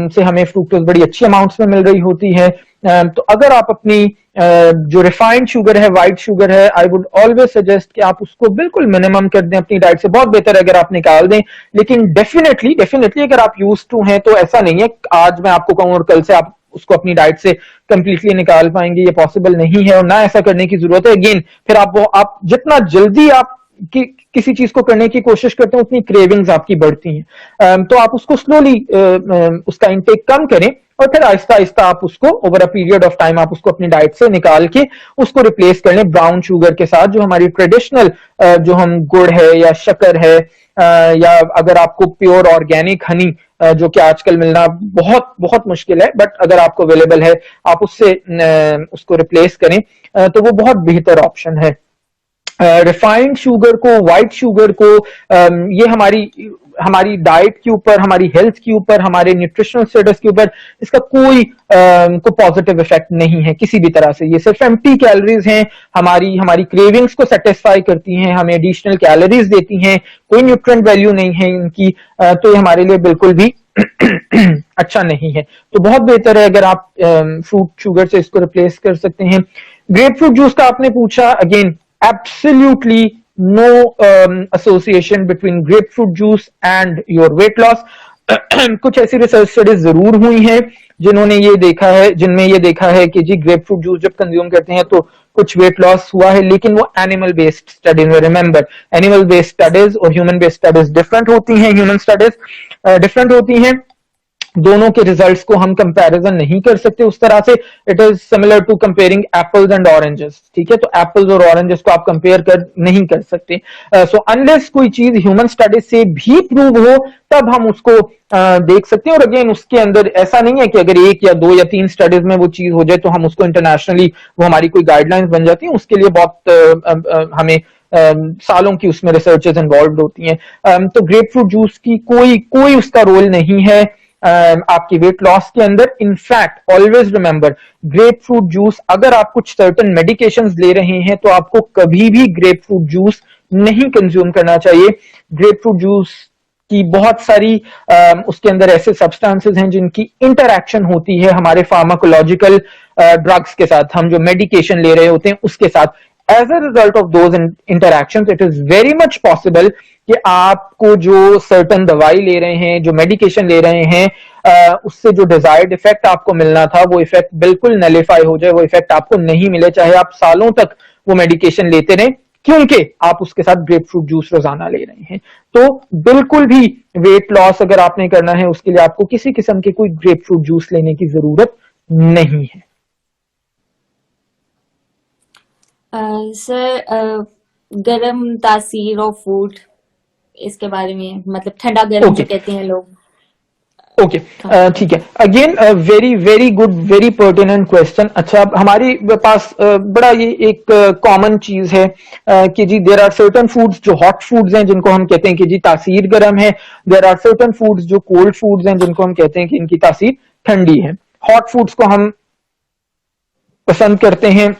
से हमें फ्रुक्टोज बड़ी अच्छी अमाउंट्स में मिल रही होती है। तो अगर आप अपनी जो रिफाइंड शुगर है, व्हाइट शुगर है, आई वुड ऑलवेज सजेस्ट कि आप उसको बिल्कुल मिनिमम कर दें अपनी डाइट से। बहुत बेहतर है अगर आप निकाल दें, लेकिन डेफिनेटली अगर आप यूज टू हैं तो ऐसा नहीं है आज मैं आपको कहूं और कल से आप उसको अपनी डाइट से कंप्लीटली निकाल पाएंगे, ये पॉसिबल नहीं है और ना ऐसा करने की जरूरत है। अगेन फिर आप जितना जल्दी आप किसी चीज को करने की कोशिश करते हैं उतनी क्रेविंग्स आपकी बढ़ती हैं। तो आप उसको स्लोली उसका इंटेक कम करें और फिर आहिस्ता आहिस्ता आप उसको over a period of time आप उसको अपनी डाइट से निकाल के उसको रिप्लेस कर लें ब्राउन शुगर के साथ, जो हमारी ट्रेडिशनल जो हम गुड़ है या शक्कर है, या अगर आपको प्योर ऑर्गेनिक हनी जो कि आजकल मिलना बहुत बहुत मुश्किल है, बट अगर आपको अवेलेबल है आप उससे उसको रिप्लेस करें तो वो बहुत बेहतर ऑप्शन है। रिफाइंड शुगर को, व्हाइट शुगर को, ये हमारी डाइट के ऊपर, हमारी हेल्थ के ऊपर, हमारे न्यूट्रिशनल स्टेटस के ऊपर इसका कोई पॉजिटिव इफेक्ट नहीं है किसी भी तरह से। ये सिर्फ एम्प्टी कैलोरीज हैं, हमारी क्रेविंग्स को सेटिस्फाई करती हैं, हमें एडिशनल कैलोरीज देती हैं, कोई न्यूट्रिएंट वैल्यू नहीं है इनकी। तो ये हमारे लिए बिल्कुल भी अच्छा नहीं है। तो बहुत बेहतर है अगर आप फ्रूट शुगर से इसको रिप्लेस कर सकते हैं। ग्रेप फ्रूट जूस का आपने पूछा, again absolutely no association between grapefruit juice and your weight loss। कुछ ऐसी रिसर्च स्टडीज जरूर हुई हैं जिन्होंने ये देखा है, जिनमें ये देखा है कि जी ग्रेपफ्रूट जूस जब कंज्यूम करते हैं तो कुछ वेट लॉस हुआ है, लेकिन वो एनिमल बेस्ड स्टडीज में। रिमेंबर, एनिमल बेस्ड स्टडीज और ह्यूमन बेस्ड स्टडीज डिफरेंट होती हैं, ह्यूमन स्टडीज डिफरेंट होती हैं। दोनों के रिजल्ट्स को हम कंपैरिजन नहीं कर सकते उस तरह से। It is similar to comparing apples and oranges, ठीक है? तो एप्पल्स और ऑरेंजेस को आप कंपेयर नहीं कर सकते। सो अनलेस कोई चीज ह्यूमन स्टडीज से भी प्रूव हो तब हम उसको देख सकते हैं। और अगेन उसके अंदर ऐसा नहीं है कि अगर 1 या 2 या 3 स्टडीज में वो चीज हो जाए तो हम उसको इंटरनेशनली वो हमारी कोई गाइडलाइंस बन जाती है। उसके लिए बहुत हमें सालों की उसमें रिसर्चेस इन्वॉल्व होती हैं। तो ग्रेपफ्रूट जूस की कोई उसका रोल नहीं है आपकी वेट लॉस के अंदर। In fact always remember, grep fruit juice, अगर आप कुछ सर्टेन मेडिकेशंस ले रहे हैं तो आपको कभी भी ग्रेप फ्रूट जूस नहीं कंज्यूम करना चाहिए। ग्रेप फ्रूट जूस कि बहुत सारी उसके अंदर ऐसे सब्सटेंसेस हैं जिनकी इंटरैक्शन होती है हमारे फार्माकोलॉजिकल ड्रग्स के साथ, हम जो मेडिकेशन ले रहे होते हैं उसके साथ। As a result of those interactions it is very much possible कि आपको जो सर्टन दवाई ले रहे हैं, जो मेडिकेशन ले रहे हैं, उससे जो डिजायर्ड इफेक्ट आपको मिलना था वो इफेक्ट बिल्कुल नलीफाई हो जाए, वो इफेक्ट आपको नहीं मिले, चाहे आप सालों तक वो मेडिकेशन लेते रहें, क्योंकि आप उसके साथ ग्रेप फ्रूट जूस रोजाना ले रहे हैं। तो बिल्कुल भी वेट लॉस अगर आपने करना है उसके लिए आपको किसी किस्म के कोई ग्रेप फ्रूट जूस लेने की जरूरत नहीं है। सर, गरम तासीर ऑफ फूड, इसके बारे में, मतलब ठंडा गरम ओके जो कहते हैं लोग। ओके हाँ। ठीक है। Again very very good, very pertinent question. अच्छा, अब हमारी पास बड़ा ये एक कॉमन चीज है कि जी देर आर सर्टन फूड्स जो हॉट फूड्स हैं जिनको हम कहते हैं कि जी तासीर गर्म है, देर आर सर्टन फूड्स जो कोल्ड फूड्स हैं जिनको हम कहते हैं कि इनकी तासीर ठंडी है। हॉट फूड्स को हम पसंद करते हैं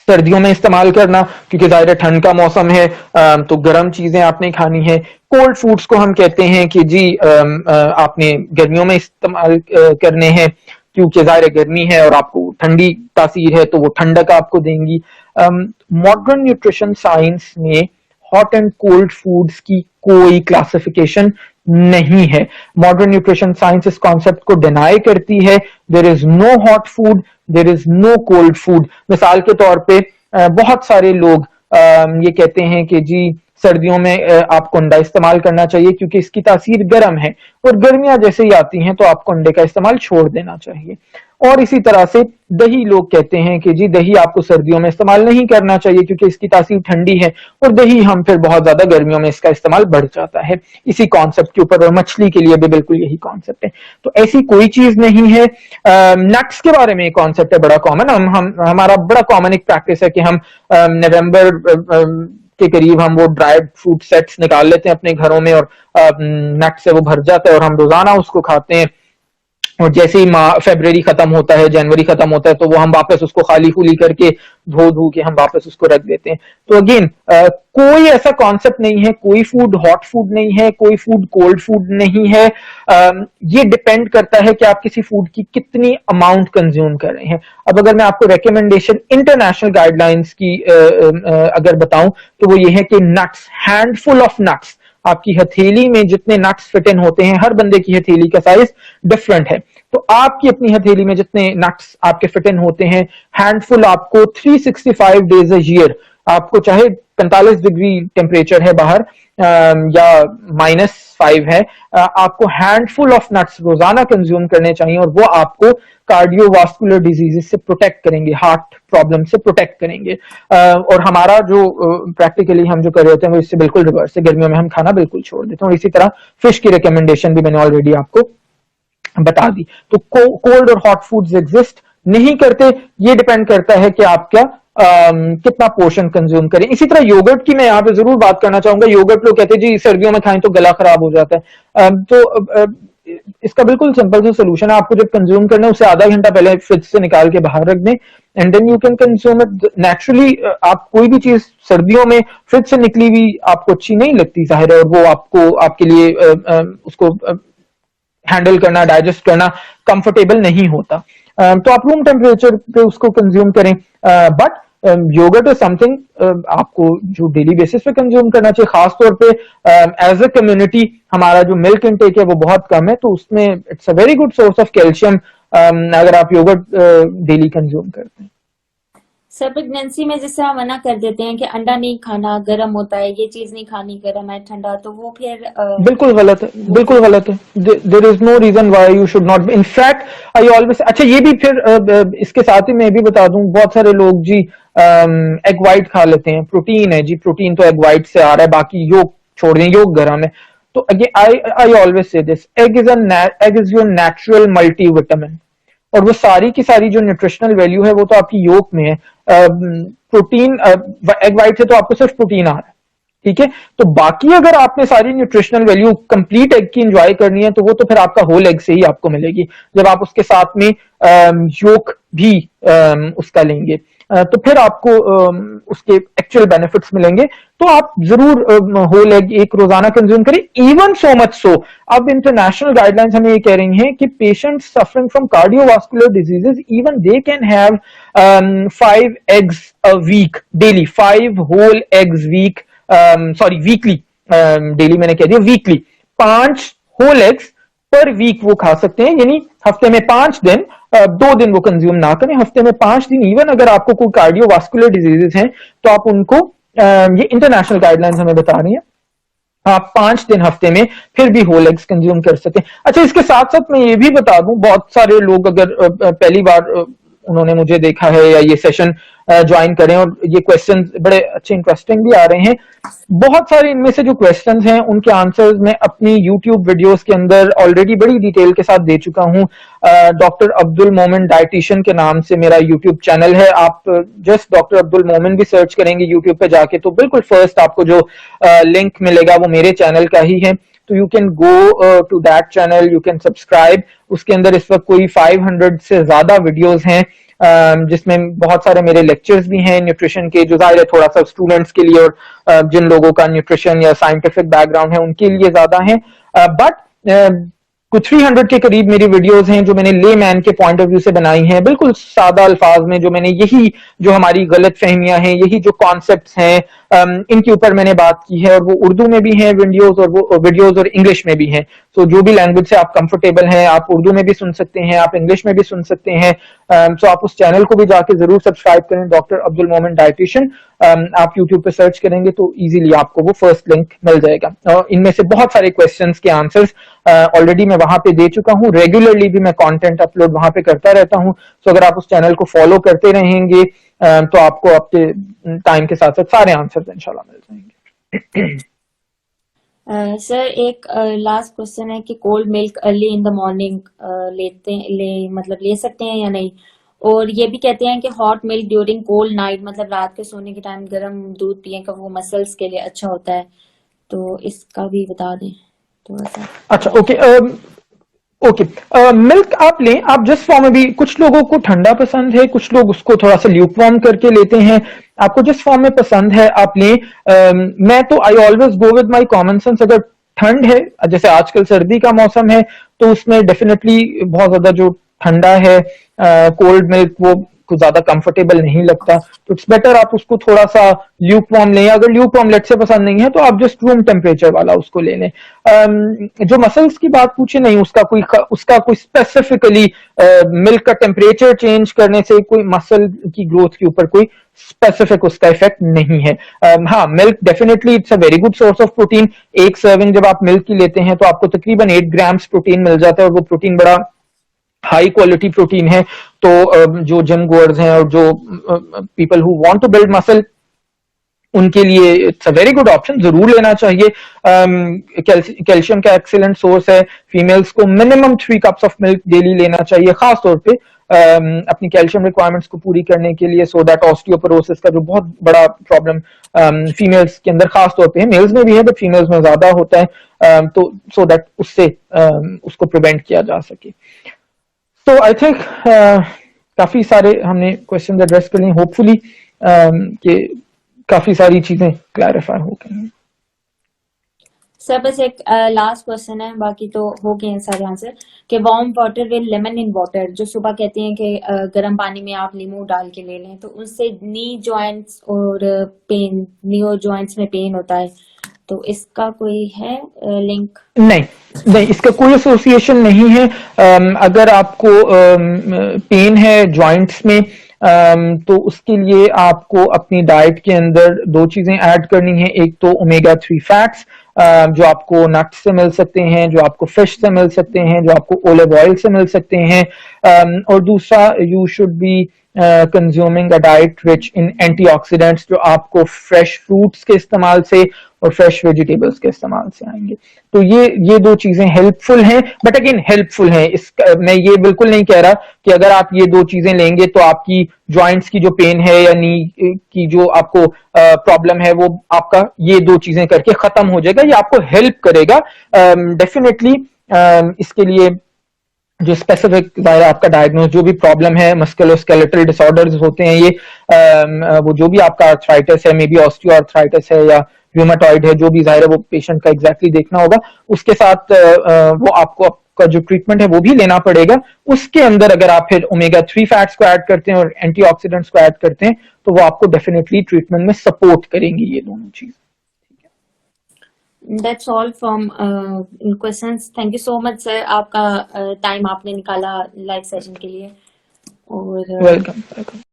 सर्दियों में इस्तेमाल करना, क्योंकि जाहिर ठंड का मौसम है, तो गर्म चीजें आपने खानी है। कोल्ड फूड्स को हम कहते हैं कि जी आपने गर्मियों में इस्तेमाल करने हैं, क्योंकि जाहिर गर्मी है और आपको ठंडी तासीर है तो वो ठंडक आपको देंगी। मॉडर्न न्यूट्रिशन साइंस में हॉट एंड कोल्ड फूड्स की कोई क्लासिफिकेशन नहीं है। मॉडर्न न्यूट्रिशन साइंस इस कॉन्सेप्ट को डिनाई करती है। There is no hot food, there is no cold food. मिसाल के तौर पे बहुत सारे लोग ये कहते हैं कि जी सर्दियों में आपको अंडा इस्तेमाल करना चाहिए क्योंकि इसकी तासीर गर्म है, और गर्मियां जैसे ही आती हैं तो आपको अंडे का इस्तेमाल छोड़ देना चाहिए। और इसी तरह से दही, लोग कहते हैं कि जी दही आपको सर्दियों में इस्तेमाल नहीं करना चाहिए क्योंकि इसकी तासीर ठंडी है, और दही हम फिर बहुत ज्यादा गर्मियों में इसका इस्तेमाल बढ़ जाता है इसी कॉन्सेप्ट के ऊपर। और मछली के लिए भी बिल्कुल यही कॉन्सेप्ट है। तो ऐसी कोई चीज नहीं है। नट्स के बारे में कॉन्सेप्ट है बड़ा कॉमन। हमारा बड़ा कॉमन एक प्रैक्टिस है कि हम नवंबर के करीब हम वो ड्राइड फ्रूट सेट्स निकाल लेते हैं अपने घरों में, और नट से वो भर जाता है और हम रोजाना उसको खाते हैं। और जैसे ही फरवरी खत्म होता है, जनवरी खत्म होता है, तो वो हम वापस उसको खाली खुली करके धो के हम वापस उसको रख देते हैं। तो अगेन कोई ऐसा कॉन्सेप्ट नहीं है, कोई फूड हॉट फूड नहीं है, कोई फूड कोल्ड फूड नहीं है। ये डिपेंड करता है कि आप किसी फूड की कितनी अमाउंट कंज्यूम कर रहे हैं। अब अगर मैं आपको रिकमेंडेशन इंटरनेशनल गाइडलाइंस की अगर बताऊं तो वो ये है कि नट्स, हैंडफुल ऑफ नट्स, आपकी हथेली में जितने नट्स फिट इन होते हैं, हर बंदे की हथेली का साइज डिफरेंट है, तो आपकी अपनी हथेली में जितने नट्स आपके फिट इन होते हैं, हैंडफुल आपको 365 डेज अ ईयर, आपको चाहे 45 डिग्री टेम्परेचर है बाहर या -5 है, आपको हैंडफुल ऑफ नट्स रोजाना कंज्यूम करने चाहिए, और वो आपको कार्डियोवास्कुलर डिजीजेस से प्रोटेक्ट करेंगे, हार्ट प्रॉब्लम से प्रोटेक्ट करेंगे। और हमारा जो प्रैक्टिकली हम जो कर रहे होते हैं वो इससे बिल्कुल रिवर्स है। गर्मियों में हम खाना बिल्कुल छोड़ देते हैं। और इसी तरह फिश की रिकमेंडेशन भी मैंने ऑलरेडी आपको बता दी। तो कोल्ड और हॉट फूड्स एग्जिस्ट नहीं करते, ये डिपेंड करता है कि आप क्या कितना पोर्शन कंज्यूम करें। इसी तरह योगर्ट की मैं यहाँ पे जरूर बात करना चाहूंगा। योगर्ट लोग कहते हैं जी सर्दियों में खाएं तो गला खराब हो जाता है। इसका बिल्कुल सिंपल सा सोल्यूशन है, आपको जब कंज्यूम करना है उससे आधा घंटा पहले फ्रिज से निकाल के बाहर रख दें, and then you can consume it naturally. आप कोई भी चीज सर्दियों में फ्रिज से निकली हुई आपको अच्छी नहीं लगती जाहिर है, और वो आपको आपके लिए उसको हैंडल करना, डाइजेस्ट करना कंफर्टेबल नहीं होता। तो आप रूम टेम्परेचर पे उसको कंज्यूम करें। बट योगर्ट इज समथिंग आपको जो डेली बेसिस पे कंज्यूम करना चाहिए, खासतौर पे एज अ कम्युनिटी हमारा जो मिल्क इनटेक है वो बहुत कम है, तो उसमें it's a very good source of calcium अगर आप योगर्ट डेली कंज्यूम करते हैं। सर, प्रेगनेंसी में जैसे हम मना कर देते हैं कि अंडा नहीं खाना, गर्म होता है, ये चीज नहीं खानी, गर्म है ठंडा, तो वो फिर बिल्कुल गलत है, बिल्कुल गलत है। There is no reason why you should not. In fact I always, अच्छा ये भी फिर इसके साथ ही मैं भी बता दूं, बहुत सारे लोग जी एग वाइट खा लेते हैं, प्रोटीन है जी, प्रोटीन तो एग वाइट से आ रहा है, बाकी योग छोड़ दें, योग गर्म है। तो again I always say this, egg is your natural multivitamin, और वो सारी की सारी जो न्यूट्रिशनल वैल्यू है वो तो आपकी योक में है। प्रोटीन एग वाइट से तो आपको सिर्फ प्रोटीन आ रहा है, ठीक है। तो बाकी अगर आपने सारी न्यूट्रिशनल वैल्यू कंप्लीट एग की एंजॉय करनी है तो वो तो फिर आपका होल एग से ही आपको मिलेगी, जब आप उसके साथ में योक भी उसका लेंगे। तो फिर आपको उसके एक्चुअल बेनिफिट्स मिलेंगे। तो आप जरूर होल एग एक रोजाना कंज्यूम करें। इवन सो मच सो अब इंटरनेशनल गाइडलाइंस हमें ये कह रही हैं कि patients suffering from cardiovascular diseases even they can have 5 eggs a week daily, 5 whole eggs week, sorry weekly, daily मैंने कह दिया weekly, 5 whole eggs per week वो खा सकते हैं, यानी हफ्ते में 5 दिन, 2 दिन वो कंज्यूम ना करें, हफ्ते में 5 दिन। इवन अगर आपको कोई कार्डियोवास्कुलर डिजीजेस हैं तो आप उनको, ये इंटरनेशनल गाइडलाइंस हमें बता रही हैं, आप 5 दिन हफ्ते में फिर भी होल एग्स कंज्यूम कर सकें। अच्छा, इसके साथ साथ मैं ये भी बता दूं, बहुत सारे लोग अगर पहली बार उन्होंने मुझे देखा है या ये सेशन ज्वाइन करें और ये क्वेश्चंस बड़े अच्छे इंटरेस्टिंग भी आ रहे हैं, बहुत सारे इनमें से जो क्वेश्चंस हैं उनके आंसर्स मैं अपनी यूट्यूब वीडियोस के अंदर ऑलरेडी बड़ी डिटेल के साथ दे चुका हूं। डॉक्टर अब्दुल मोमिन डाइटिशियन के नाम से मेरा यूट्यूब चैनल है। आप जस्ट डॉक्टर अब्दुल मोमिन भी सर्च करेंगे यूट्यूब पे जाके तो बिल्कुल फर्स्ट आपको जो लिंक मिलेगा वो मेरे चैनल का ही है। तो you can go to that channel, you can subscribe. उसके अंदर इस वक्त कोई 500 से ज्यादा वीडियोस हैं, जिसमें बहुत सारे मेरे लेक्चर्स भी हैं न्यूट्रिशन के, जो जाहिर है थोड़ा सा स्टूडेंट्स के लिए और जिन लोगों का न्यूट्रिशन या साइंटिफिक बैकग्राउंड है उनके लिए ज्यादा है। बट कुछ 300 के करीब मेरी वीडियोस हैं जो मैंने ले मैन के पॉइंट ऑफ व्यू से बनाई हैं, बिल्कुल सादा अल्फाज में, जो मैंने यही जो हमारी गलत फहमियां हैं, यही जो कॉन्सेप्ट्स हैं, इनके ऊपर मैंने बात की है। और वो उर्दू में भी हैं वीडियोस, और वो वीडियोस और इंग्लिश में भी हैं। तो जो भी लैंग्वेज से आप कंफर्टेबल हैं, आप उर्दू में भी सुन सकते हैं, आप इंग्लिश में भी सुन सकते हैं। सो आप उस चैनल को भी जाके जरूर सब्सक्राइब करें, डॉक्टर अब्दुल मोमिन डाइटिशियन। आप यूट्यूब पे सर्च करेंगे तो इजीली आपको वो फर्स्ट लिंक मिल जाएगा। और इनमें से बहुत सारे क्वेश्चंस के आंसर्स ऑलरेडी मैं वहां पे दे चुका हूँ। रेगुलरली भी मैं कंटेंट अपलोड वहां पे करता रहता हूँ। सो अगर आप उस चैनल को फॉलो करते रहेंगे तो आपको आपके टाइम के साथ साथ सारे आंसर्स इंशाल्लाह मिल जाएंगे। सर एक लास्ट क्वेश्चन है कि cold milk early in the morning मतलब ले सकते हैं या नहीं? और ये भी कहते हैं कि hot milk during cold night, मतलब रात के सोने के टाइम गर्म दूध पिए का वो मसल्स के लिए अच्छा होता है। तो इसका भी बता दें थोड़ा सा। अच्छा, ओके ओके। मिल्क आप लें, आप जिस फॉर्म में भी, कुछ लोगों को ठंडा पसंद है, कुछ लोग उसको थोड़ा सा ल्यूक वार्म करके लेते हैं। आपको जिस फॉर्म में पसंद है आप लें। मैं तो I always go with my common sense. अगर ठंड है, जैसे आजकल सर्दी का मौसम है, तो उसमें डेफिनेटली बहुत ज्यादा जो ठंडा है, कोल्ड मिल्क वो को ज्यादा कंफर्टेबल नहीं लगता, तो इट्स बेटर आप उसको थोड़ा सा ल्यूक वार्म लें। अगर ल्यूक वार्म लेट से पसंद नहीं है तो आप जस्ट रूम टेम्परेचर वाला उसको ले लें। जो मसल्स की बात पूछे, नहीं, उसका कोई स्पेसिफिकली मिल्क का टेम्परेचर चेंज करने से कोई मसल की ग्रोथ के ऊपर कोई स्पेसिफिक उसका इफेक्ट नहीं है। हाँ, milk definitely it's a very good source of protein. एक सर्विंग जब आप मिल्क की लेते हैं तो आपको तकरीबन 8 ग्राम्स प्रोटीन मिल जाता है, और वो प्रोटीन बड़ा हाई क्वालिटी प्रोटीन है। तो जो जिम गोअर्स हैं और जो people who want to build muscle, उनके लिए it's a very good option, जरूर लेना चाहिए। कैल्शियम का एक्सीलेंट सोर्स है। फीमेल्स को minimum 3 cups of milk daily लेना चाहिए, खास तौर पे अपनी कैल्शियम रिक्वायरमेंट्स को पूरी करने के लिए, सो दैट ऑस्टियोपोरोसिस का जो बहुत बड़ा प्रॉब्लम फीमेल्स के अंदर खास तौर पे है, मेल्स में भी है बट फीमेल्स में ज्यादा होता है, तो सो दैट उससे उसको प्रिवेंट किया जा सके। तो आई थिंक काफी सारे हमने क्वेश्चन एड्रेस कर लिए, होपफुली कि काफी सारी चीजें क्लैरिफाई हो गई। सर बस एक लास्ट क्वेश्चन है, बाकी तो हो गए हैं सारे आंसर। कि warm water with lemon in water, जो सुबह कहते हैं कि गर्म पानी में आप नींबू डाल के ले लें, तो उससे नी जॉइंट्स और पेन, नी और जॉइंट्स में पेन होता है, तो इसका कोई है लिंक? नहीं, इसका कोई एसोसिएशन नहीं है। अगर आपको पेन है जॉइंट्स में, तो उसके लिए आपको अपनी डाइट के अंदर 2 चीजें ऐड करनी है। एक तो ओमेगा 3 फैट्स, जो आपको नट्स से मिल सकते हैं, जो आपको फिश से मिल सकते हैं, जो आपको ओलिव ऑयल से मिल सकते हैं, और दूसरा you should be consuming a diet rich in antioxidants, जो आपको फ्रेश फ्रूट्स के इस्तेमाल से और फ्रेश वेजिटेबल्स के इस्तेमाल से आएंगे। तो ये 2 चीजें हेल्पफुल हैं, बट अगेन हेल्पफुल हैं। मैं ये बिल्कुल नहीं कह रहा कि अगर आप ये 2 चीजें लेंगे तो आपकी जॉइंट्स की जो पेन है या नी की जो आपको प्रॉब्लम है वो आपका ये 2 चीजें करके खत्म हो जाएगा। ये आपको हेल्प करेगा डेफिनेटली। इसके लिए जो स्पेसिफिक जाहिर है आपका डायग्नोज जो भी प्रॉब्लम है, मस्कुलोस्केलेटल डिसऑर्डर्स होते हैं ये, वो जो भी आपका आर्थराइटिस है, मे बी ऑस्टियोआर्थराइटिस है या रूमेटॉइड है, जो भी जाहिर है वो पेशेंट का एग्जैक्टली देखना होगा। उसके साथ वो आपको आपका जो ट्रीटमेंट है वो भी लेना पड़ेगा। उसके अंदर अगर आप फिर ओमेगा 3 फैट्स को ऐड करते हैं और एंटीऑक्सीडेंट्स को ऐड करते हैं तो वो आपको डेफिनेटली ट्रीटमेंट में सपोर्ट करेंगी ये दोनों चीज। That's all from questions. Thank you so much sir, आपका टाइम आपने निकाला लाइव सेशन के लिए। और वेलकम वेलकम।